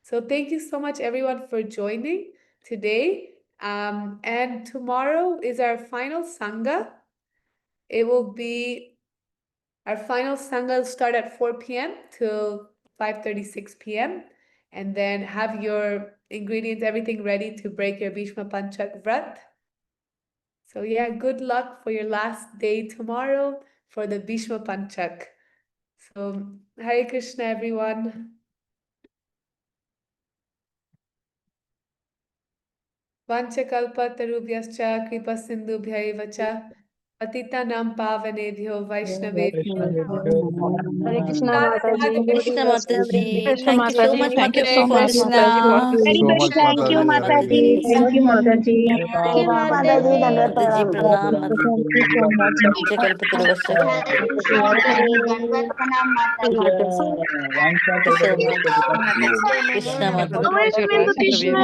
So thank you so much, everyone, for joining today. And tomorrow is our final sanga. It will be our final sanga will start at 4 p.m. till 5:36 p.m. And then have your ingredients, everything ready to break your Bhishma Panchak Vrat. So yeah, good luck for your last day tomorrow for the Bhishma Panchak. So Hare Krishna, everyone. Vanchakalpatarubhyascha kripasindubhyaiva cha patitanam pavanebhyo vaishnaveभ्यो Hare Krishna Mataji. Krishna Mataji. Krishna Thank you so Mataji. much, Thank you Mataji, so for much, this Mataji, for now. this. So much, Thank you, Mataji. Mataji. Thank Thank you, Mataji. Thank you, Mataji, Mataji. Mataji, pranam. Thank you so much. Vanchakalpatarubhyascha. Hare Krishna Mataji, Dandavat Pranam Mataji. Thank you so much. Thank you so much. Krishna Glory Mataji. to Krishna.